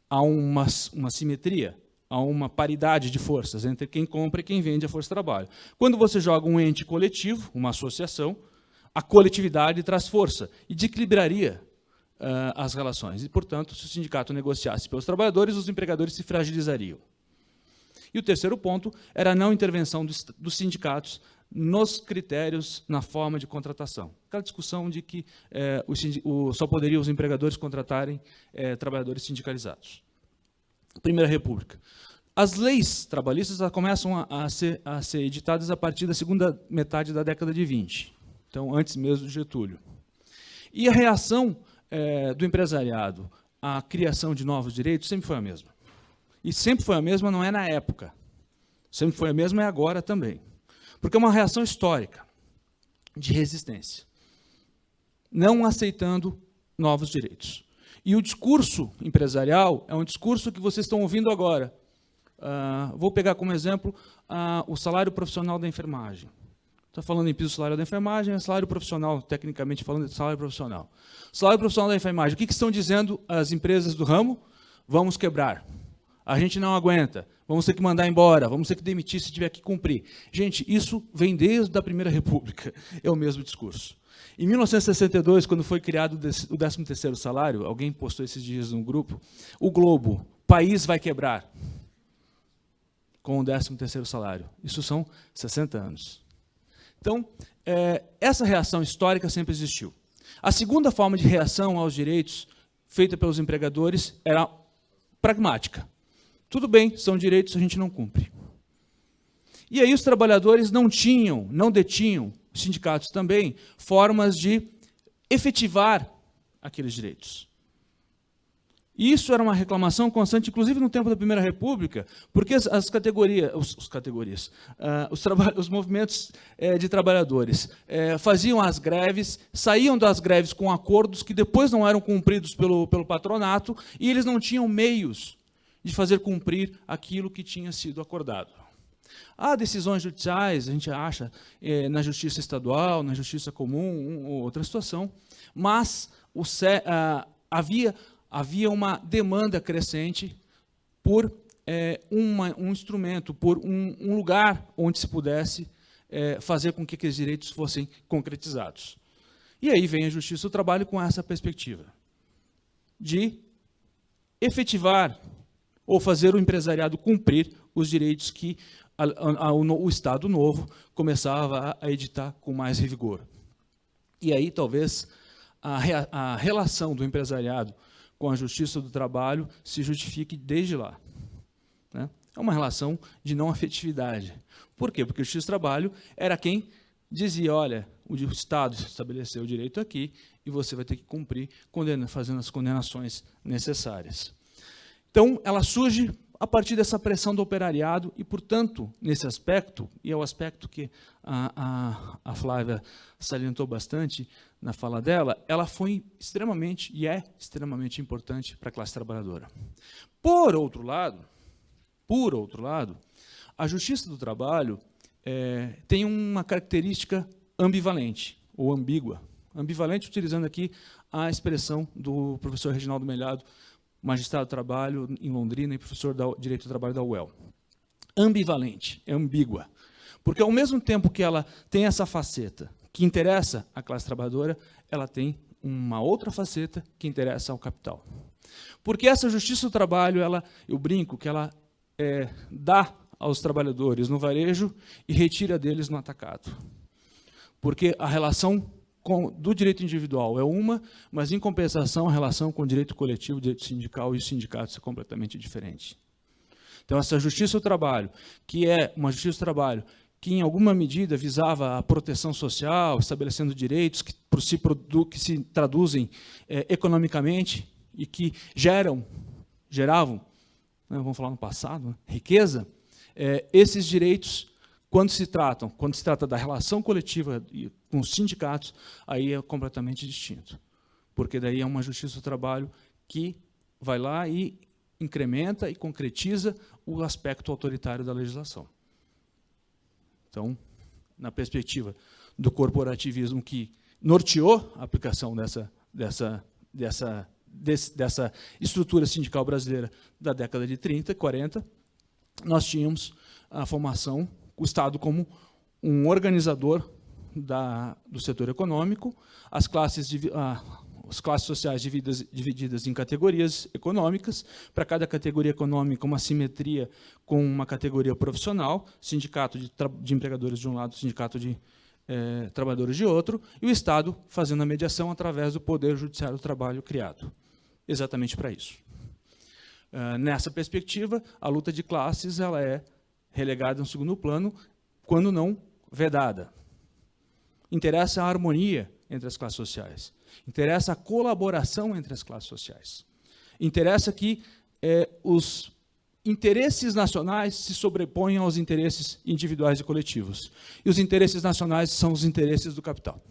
há uma simetria, há uma paridade de forças entre quem compra e quem vende a força de trabalho. Quando você joga um ente coletivo, uma associação, a coletividade traz força e desequilibraria as relações. E, portanto, se o sindicato negociasse pelos trabalhadores, os empregadores se fragilizariam. E o terceiro ponto era a não intervenção dos sindicatos nos critérios, na forma de contratação. Aquela discussão de que só poderiam os empregadores contratarem trabalhadores sindicalizados. Primeira República. As leis trabalhistas começam a ser editadas a partir da segunda metade da década de 20, então antes mesmo de Getúlio. E a reação do empresariado à criação de novos direitos sempre foi a mesma. E sempre foi a mesma, não é na época. Sempre foi a mesma, é agora também. Porque é uma reação histórica de resistência, não aceitando novos direitos. E o discurso empresarial é um discurso que vocês estão ouvindo agora. Vou pegar como exemplo o salário profissional da enfermagem. Está falando em piso salarial da enfermagem, é salário profissional, tecnicamente falando, é salário profissional. Salário profissional da enfermagem, o que estão dizendo as empresas do ramo? Vamos quebrar. A gente não aguenta, vamos ter que mandar embora, vamos ter que demitir se tiver que cumprir. Gente, isso vem desde a Primeira República, é o mesmo discurso. Em 1962, quando foi criado o 13º salário, alguém postou esses dias no grupo, o Globo, país vai quebrar com o 13º salário. Isso são 60 anos. Então, essa reação histórica sempre existiu. A segunda forma de reação aos direitos feita pelos empregadores era pragmática. Tudo bem, são direitos, a gente não cumpre. E aí os trabalhadores não detinham, os sindicatos também, formas de efetivar aqueles direitos. E isso era uma reclamação constante, inclusive no tempo da Primeira República, porque os movimentos de trabalhadores faziam as greves, saíam das greves com acordos que depois não eram cumpridos pelo patronato, e eles não tinham meios de fazer cumprir aquilo que tinha sido acordado. Há decisões judiciais, a gente acha, na justiça estadual, na justiça comum, ou outra situação, mas havia uma demanda crescente por um instrumento, por um lugar onde se pudesse fazer com que aqueles direitos fossem concretizados. E aí vem a Justiça do Trabalho com essa perspectiva de efetivar ou fazer o empresariado cumprir os direitos que o Estado novo começava a editar com mais vigor. E aí, talvez, a relação do empresariado com a Justiça do Trabalho se justifique desde lá, né? É uma relação de não afetividade. Por quê? Porque a Justiça do Trabalho era quem dizia, olha, o Estado estabeleceu o direito aqui e você vai ter que cumprir fazendo as condenações necessárias. Então, ela surge a partir dessa pressão do operariado e, portanto, nesse aspecto, e é o aspecto que a Flávia salientou bastante na fala dela, ela foi extremamente, e é extremamente importante para a classe trabalhadora. Por outro lado, a Justiça do Trabalho tem uma característica ambivalente, ou ambígua. Ambivalente, utilizando aqui a expressão do professor Reginaldo Melhado, magistrado do trabalho em Londrina e professor de Direito do Trabalho da UEL. Ambivalente, é ambígua. Porque, ao mesmo tempo que ela tem essa faceta que interessa à classe trabalhadora, ela tem uma outra faceta que interessa ao capital. Porque essa Justiça do Trabalho, eu brinco que ela dá aos trabalhadores no varejo e retira deles no atacado. Porque a relação do direito individual é uma, mas, em compensação, a relação com o direito coletivo, o direito sindical e os sindicatos é completamente diferente. Então, essa Justiça do Trabalho, que é uma Justiça do Trabalho que, em alguma medida, visava a proteção social, estabelecendo direitos que se traduzem economicamente e que geravam, né, vamos falar no passado, né, riqueza, esses direitos, quando se trata da relação coletiva com os sindicatos, aí é completamente distinto. Porque daí é uma Justiça do Trabalho que vai lá e incrementa e concretiza o aspecto autoritário da legislação. Então, na perspectiva do corporativismo que norteou a aplicação dessa estrutura sindical brasileira da década de 30 e 40, nós tínhamos a formação, o Estado como um organizador do setor econômico, as classes sociais divididas em categorias econômicas, para cada categoria econômica uma simetria com uma categoria profissional, sindicato de empregadores de um lado, sindicato de trabalhadores de outro, e o Estado fazendo a mediação através do Poder Judiciário do Trabalho criado, exatamente para isso. Nessa perspectiva, a luta de classes ela é relegada a um segundo plano, quando não vedada. Interessa a harmonia entre as classes sociais. Interessa a colaboração entre as classes sociais. Interessa que os interesses nacionais se sobreponham aos interesses individuais e coletivos. E os interesses nacionais são os interesses do capital.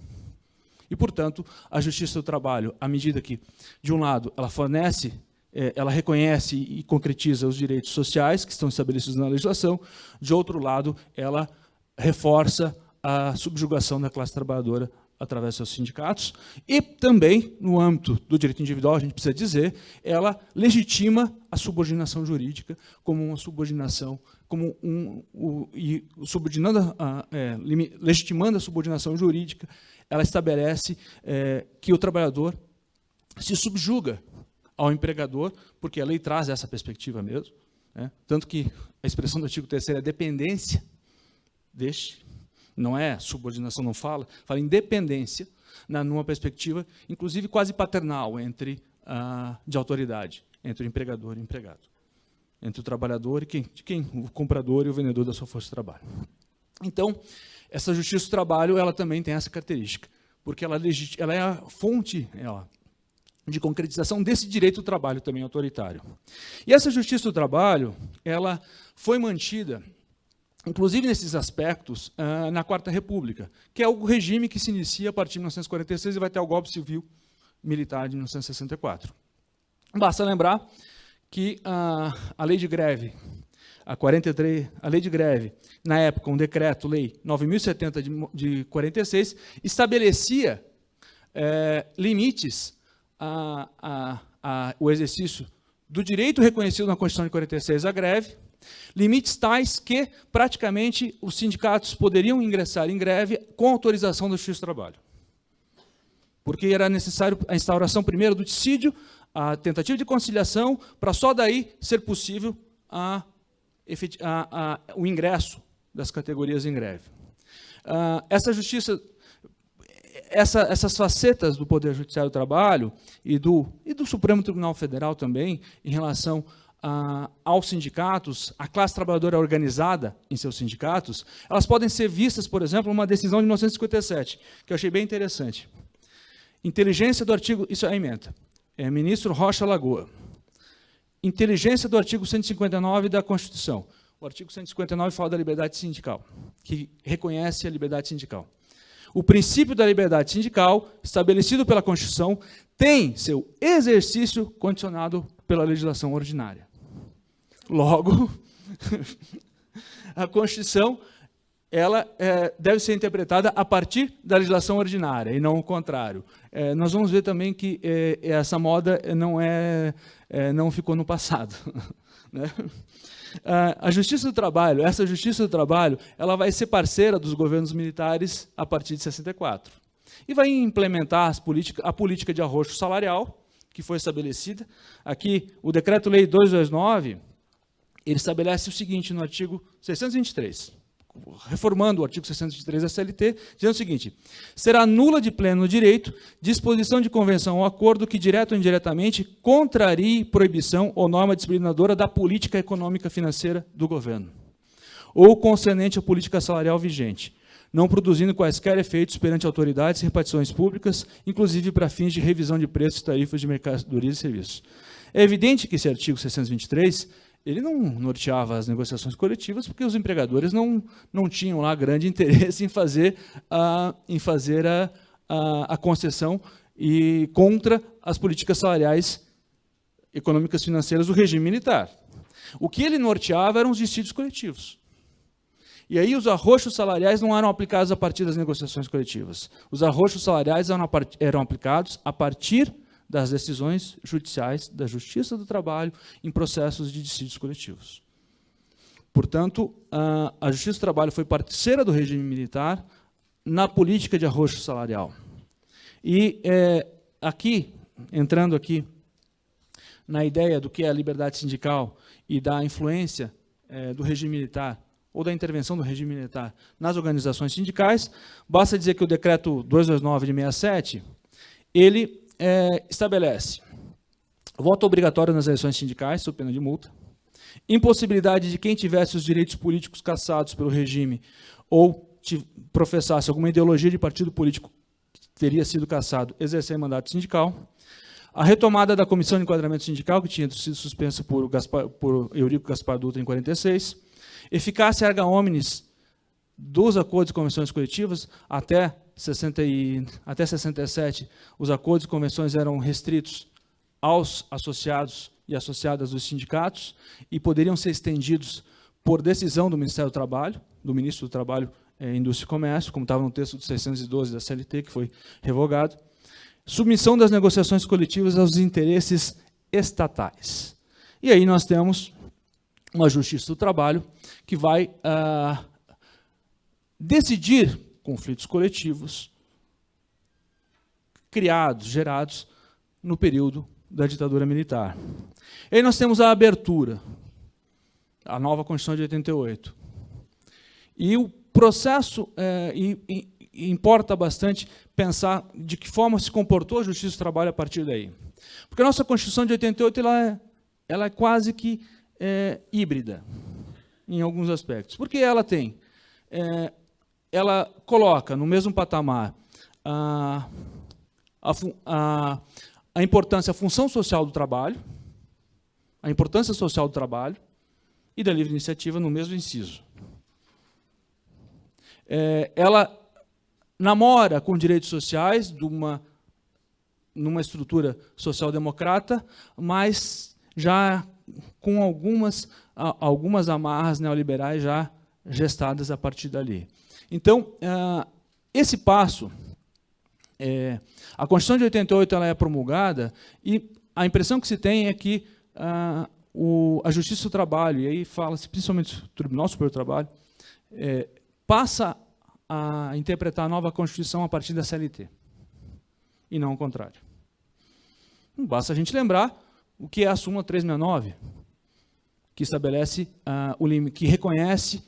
E, portanto, a Justiça do Trabalho, à medida que, de um lado, ela reconhece e concretiza os direitos sociais que estão estabelecidos na legislação, de outro lado, ela reforça a subjugação da classe trabalhadora através dos seus sindicatos, e também, no âmbito do direito individual, a gente precisa dizer, ela legitima a subordinação jurídica como uma subordinação, legitimando a subordinação jurídica, ela estabelece que o trabalhador se subjuga ao empregador, porque a lei traz essa perspectiva mesmo, né? Tanto que a expressão do artigo 3º é dependência não é subordinação, não fala em dependência, numa perspectiva, inclusive, quase paternal de autoridade, entre o empregador e o empregado, entre o trabalhador e o comprador e o vendedor da sua força de trabalho. Então, essa Justiça do Trabalho ela também tem essa característica, porque ela é a fonte de concretização desse direito do trabalho também autoritário. E essa Justiça do Trabalho ela foi mantida, inclusive nesses aspectos, na Quarta República, que é o regime que se inicia a partir de 1946 e vai até o golpe civil militar de 1964. Basta lembrar que a lei de greve, a lei de greve, na época, um decreto-lei 9.070 de 46, estabelecia limites ao exercício do direito reconhecido na Constituição de 46 à greve, limites tais que, praticamente, os sindicatos poderiam ingressar em greve com autorização do Justiça do Trabalho. Porque era necessário a instauração, primeiro, do dissídio, a tentativa de conciliação, para só daí ser possível a o ingresso das categorias em greve. Essa justiça, essas facetas do Poder Judiciário do Trabalho e do Supremo Tribunal Federal também, em relação aos sindicatos, a classe trabalhadora organizada em seus sindicatos, elas podem ser vistas, por exemplo, numa decisão de 1957, que eu achei bem interessante. Inteligência do artigo... Isso é a emenda. Ministro Rocha Lagoa. Inteligência do artigo 159 da Constituição. O artigo 159 fala da liberdade sindical, que reconhece a liberdade sindical. O princípio da liberdade sindical, estabelecido pela Constituição, tem seu exercício condicionado pela legislação ordinária. Logo, a Constituição ela deve ser interpretada a partir da legislação ordinária, e não o contrário. Nós vamos ver também que essa moda não ficou no passado. Né? A Justiça do Trabalho, essa Justiça do Trabalho, ela vai ser parceira dos governos militares a partir de 64. E vai implementar a política de arrocho salarial, que foi estabelecida. Aqui, o Decreto-Lei 229, ele estabelece o seguinte no artigo 623, reformando o artigo 623 da CLT, dizendo o seguinte: será nula de pleno direito disposição de convenção ou acordo que, direto ou indiretamente, contrarie proibição ou norma disciplinadora da política econômica financeira do governo, ou concernente à política salarial vigente, não produzindo quaisquer efeitos perante autoridades e repartições públicas, inclusive para fins de revisão de preços e tarifas de mercadorias e serviços. É evidente que esse artigo 623 ele não norteava as negociações coletivas, porque os empregadores não tinham lá grande interesse em fazer a concessão e contra as políticas salariais econômicas financeiras do regime militar. O que ele norteava eram os dissídios coletivos. E aí os arroxos salariais não eram aplicados a partir das negociações coletivas. Os arroxos salariais eram aplicados a partir das decisões judiciais da Justiça do Trabalho em processos de dissídios coletivos. Portanto, a Justiça do Trabalho foi parceira do regime militar na política de arroxo salarial. E entrando aqui na ideia do que é a liberdade sindical e da influência do regime militar, ou da intervenção do regime militar nas organizações sindicais, basta dizer que o Decreto 229 de 67, ele estabelece voto obrigatório nas eleições sindicais, sob pena de multa, impossibilidade de quem tivesse os direitos políticos cassados pelo regime ou professasse alguma ideologia de partido político que teria sido cassado, exercer mandato sindical, a retomada da Comissão de Enquadramento Sindical, que tinha sido suspensa por Eurico Gaspar Dutra em 46, eficácia erga omnes dos acordos e convenções coletivas. Até 67, os acordos e convenções eram restritos aos associados e associadas dos sindicatos e poderiam ser estendidos por decisão do Ministério do Trabalho, do Ministro do Trabalho, Indústria e Comércio, como estava no texto do 612 da CLT, que foi revogado. Submissão das negociações coletivas aos interesses estatais. E aí nós temos uma Justiça do Trabalho que vai decidir conflitos coletivos gerados no período da ditadura militar. E aí nós temos a abertura, a nova Constituição de 88. E o processo, importa bastante pensar de que forma se comportou a Justiça do Trabalho a partir daí. Porque a nossa Constituição de 88 ela é quase que híbrida, em alguns aspectos. Porque ela coloca no mesmo patamar a importância, a função social do trabalho, a importância social do trabalho e da livre iniciativa no mesmo inciso. Ela namora com direitos sociais numa estrutura social-democrata, mas já com algumas amarras neoliberais já gestadas a partir dali. Então, esse passo, a Constituição de 88 ela é promulgada e a impressão que se tem é que a Justiça do Trabalho, e aí fala-se principalmente do Tribunal Superior do Trabalho, passa a interpretar a nova Constituição a partir da CLT, e não o contrário. Não basta a gente lembrar o que é a súmula 369, que estabelece o limite, que reconhece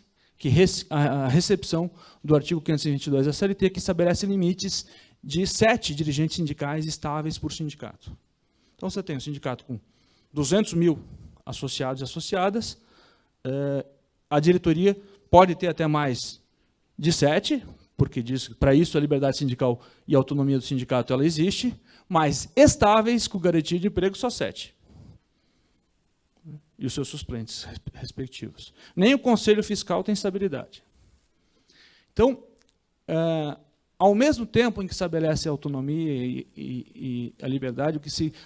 a recepção do artigo 522 da CLT, que estabelece limites de 7 dirigentes sindicais estáveis por sindicato. Então, você tem um sindicato com 200 mil associados e associadas, a diretoria pode ter até mais de 7, porque diz que para isso a liberdade sindical e a autonomia do sindicato ela existe, mas estáveis com garantia de emprego só 7. E os seus suplentes respectivos. Nem o Conselho Fiscal tem estabilidade. Então, ao mesmo tempo em que estabelece a autonomia e a liberdade,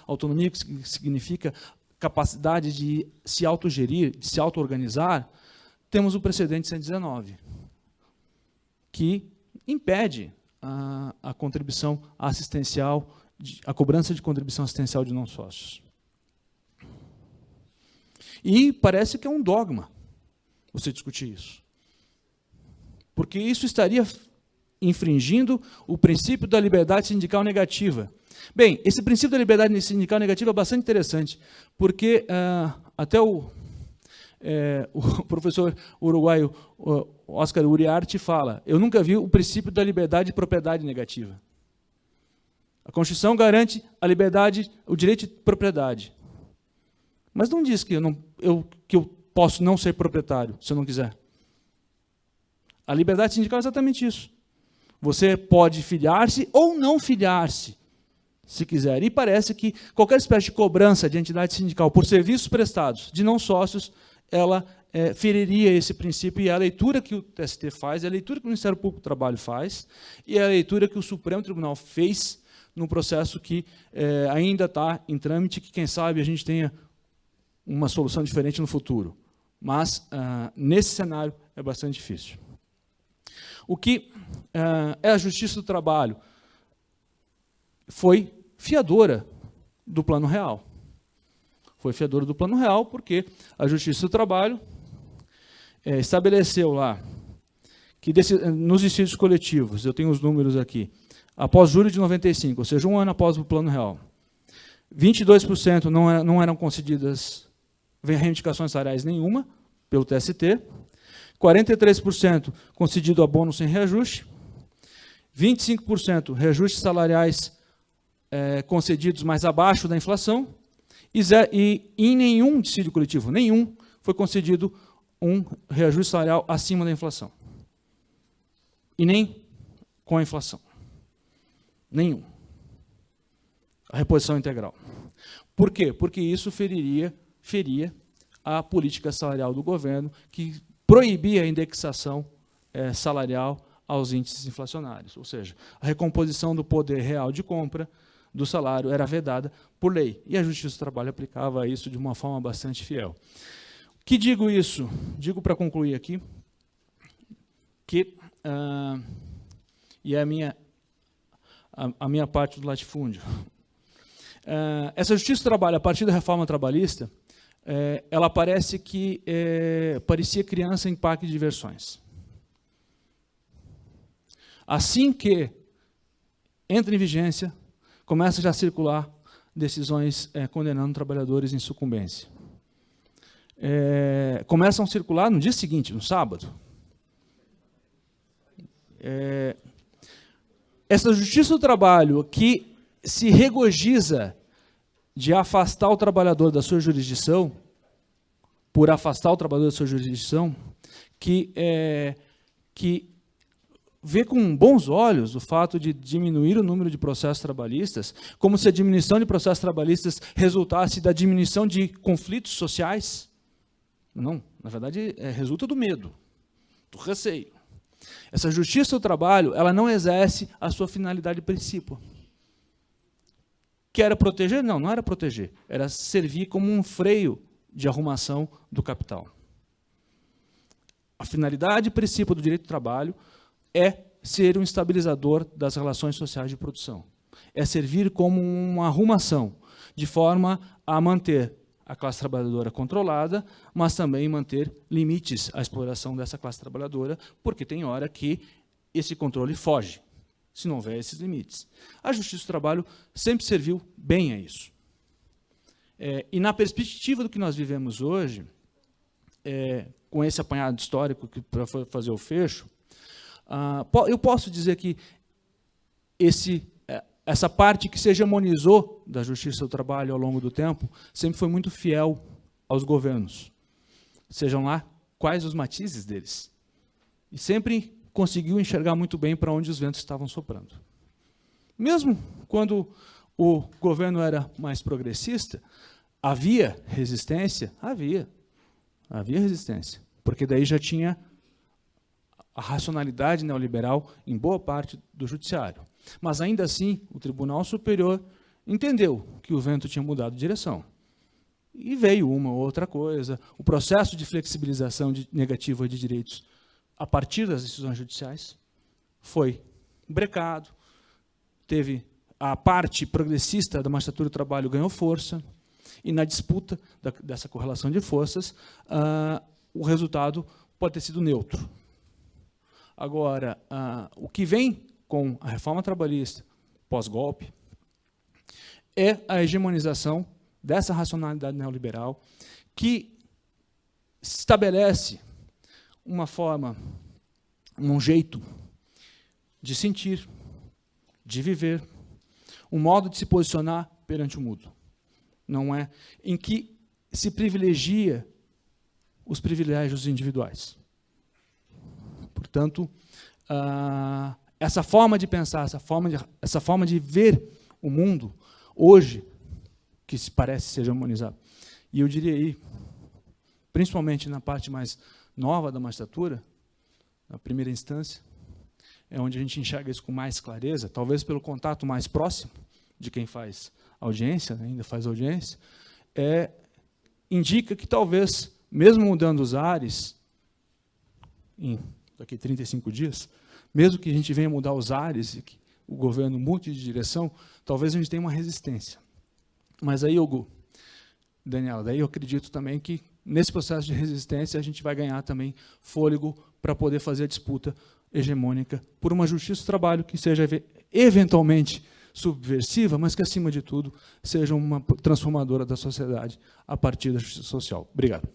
autonomia que significa capacidade de se autogerir, de se auto-organizar, temos o precedente 119, que impede a contribuição assistencial, a cobrança de contribuição assistencial de não sócios. E parece que é um dogma você discutir isso. Porque isso estaria infringindo o princípio da liberdade sindical negativa. Bem, esse princípio da liberdade sindical negativa é bastante interessante, porque até o professor uruguaio Oscar Uriarte fala, eu nunca vi o princípio da liberdade de propriedade negativa. A Constituição garante a liberdade, o direito de propriedade. Mas não diz que eu posso não ser proprietário, se eu não quiser. A liberdade sindical é exatamente isso. Você pode filiar-se ou não filiar-se, se quiser. E parece que qualquer espécie de cobrança de entidade sindical por serviços prestados de não sócios, ela feriria esse princípio, e é a leitura que o TST faz, é a leitura que o Ministério Público do Trabalho faz, e é a leitura que o Supremo Tribunal fez num processo que ainda está em trâmite, que, quem sabe, a gente tenha uma solução diferente no futuro. Mas, nesse cenário, é bastante difícil. O que é a Justiça do Trabalho? Foi fiadora do Plano Real. Foi fiadora do Plano Real porque a Justiça do Trabalho estabeleceu lá que nos dissídios coletivos, eu tenho os números aqui, após julho de 95, ou seja, um ano após o Plano Real, 22% não eram concedidas reivindicações salariais nenhuma pelo TST, 43% concedido a bônus sem reajuste, 25% reajustes salariais concedidos mais abaixo da inflação, e em nenhum dissídio coletivo, nenhum, foi concedido um reajuste salarial acima da inflação. E nem com a inflação. Nenhum. A reposição integral. Por quê? Porque isso feria a política salarial do governo, que proibia a indexação salarial aos índices inflacionários. Ou seja, a recomposição do poder real de compra do salário era vedada por lei. E a Justiça do Trabalho aplicava isso de uma forma bastante fiel. Que digo isso? Digo para concluir aqui, que, e é a minha parte do latifúndio, essa Justiça do Trabalho, a partir da reforma trabalhista, ela parece que parecia criança em parque de diversões. Assim que entra em vigência, começa já a circular decisões condenando trabalhadores em sucumbência. Começam a circular no dia seguinte, no sábado. Essa Justiça do Trabalho, que se regozija de afastar o trabalhador da sua jurisdição, por afastar o trabalhador da sua jurisdição, que vê com bons olhos o fato de diminuir o número de processos trabalhistas, como se a diminuição de processos trabalhistas resultasse da diminuição de conflitos sociais. Não, na verdade, resulta do medo, do receio. Essa Justiça do Trabalho, ela não exerce a sua finalidade principal. Que era proteger? Não, não era proteger. Era servir como um freio de arrumação do capital. A finalidade principal do direito do trabalho é ser um estabilizador das relações sociais de produção. É servir como uma arrumação, de forma a manter a classe trabalhadora controlada, mas também manter limites à exploração dessa classe trabalhadora, porque tem hora que esse controle foge, se não houver esses limites. A Justiça do Trabalho sempre serviu bem a isso. E na perspectiva do que nós vivemos hoje, com esse apanhado histórico para fazer o fecho, eu posso dizer que essa parte que se hegemonizou da justiça do trabalho ao longo do tempo sempre foi muito fiel aos governos, sejam lá quais os matizes deles, e sempre conseguiu enxergar muito bem para onde os ventos estavam soprando. Mesmo quando o governo era mais progressista, havia resistência? Havia resistência, porque daí já tinha a racionalidade neoliberal em boa parte do judiciário. Mas, ainda assim, o Tribunal Superior entendeu que o vento tinha mudado de direção. E veio uma ou outra coisa. O processo de flexibilização negativa de direitos a partir das decisões judiciais foi brecado. Teve a parte progressista da magistratura do trabalho ganhou força, e na disputa dessa correlação de forças, o resultado pode ter sido neutro. Agora, o que vem com a reforma trabalhista pós-golpe é a hegemonização dessa racionalidade neoliberal que estabelece uma forma, um jeito de sentir, de viver, um modo de se posicionar perante o mundo. Não é em que se privilegia os privilégios individuais. Portanto, essa forma de pensar, essa forma de ver o mundo, hoje, que se parece ser hegemonizado, e eu diria aí, principalmente na parte mais nova da magistratura, na primeira instância, é onde a gente enxerga isso com mais clareza, talvez pelo contato mais próximo de quem faz audiência, ainda faz audiência, indica que talvez, mesmo mudando os ares, daqui a 35 dias, mesmo que a gente venha mudar os ares e que o governo mude de direção, talvez a gente tenha uma resistência. Mas aí, Hugo, Daniela, daí eu acredito também que nesse processo de resistência a gente vai ganhar também fôlego para poder fazer a disputa hegemônica por uma justiça do trabalho que seja eventualmente subversiva, mas que, acima de tudo, seja uma transformadora da sociedade a partir da justiça social. Obrigado.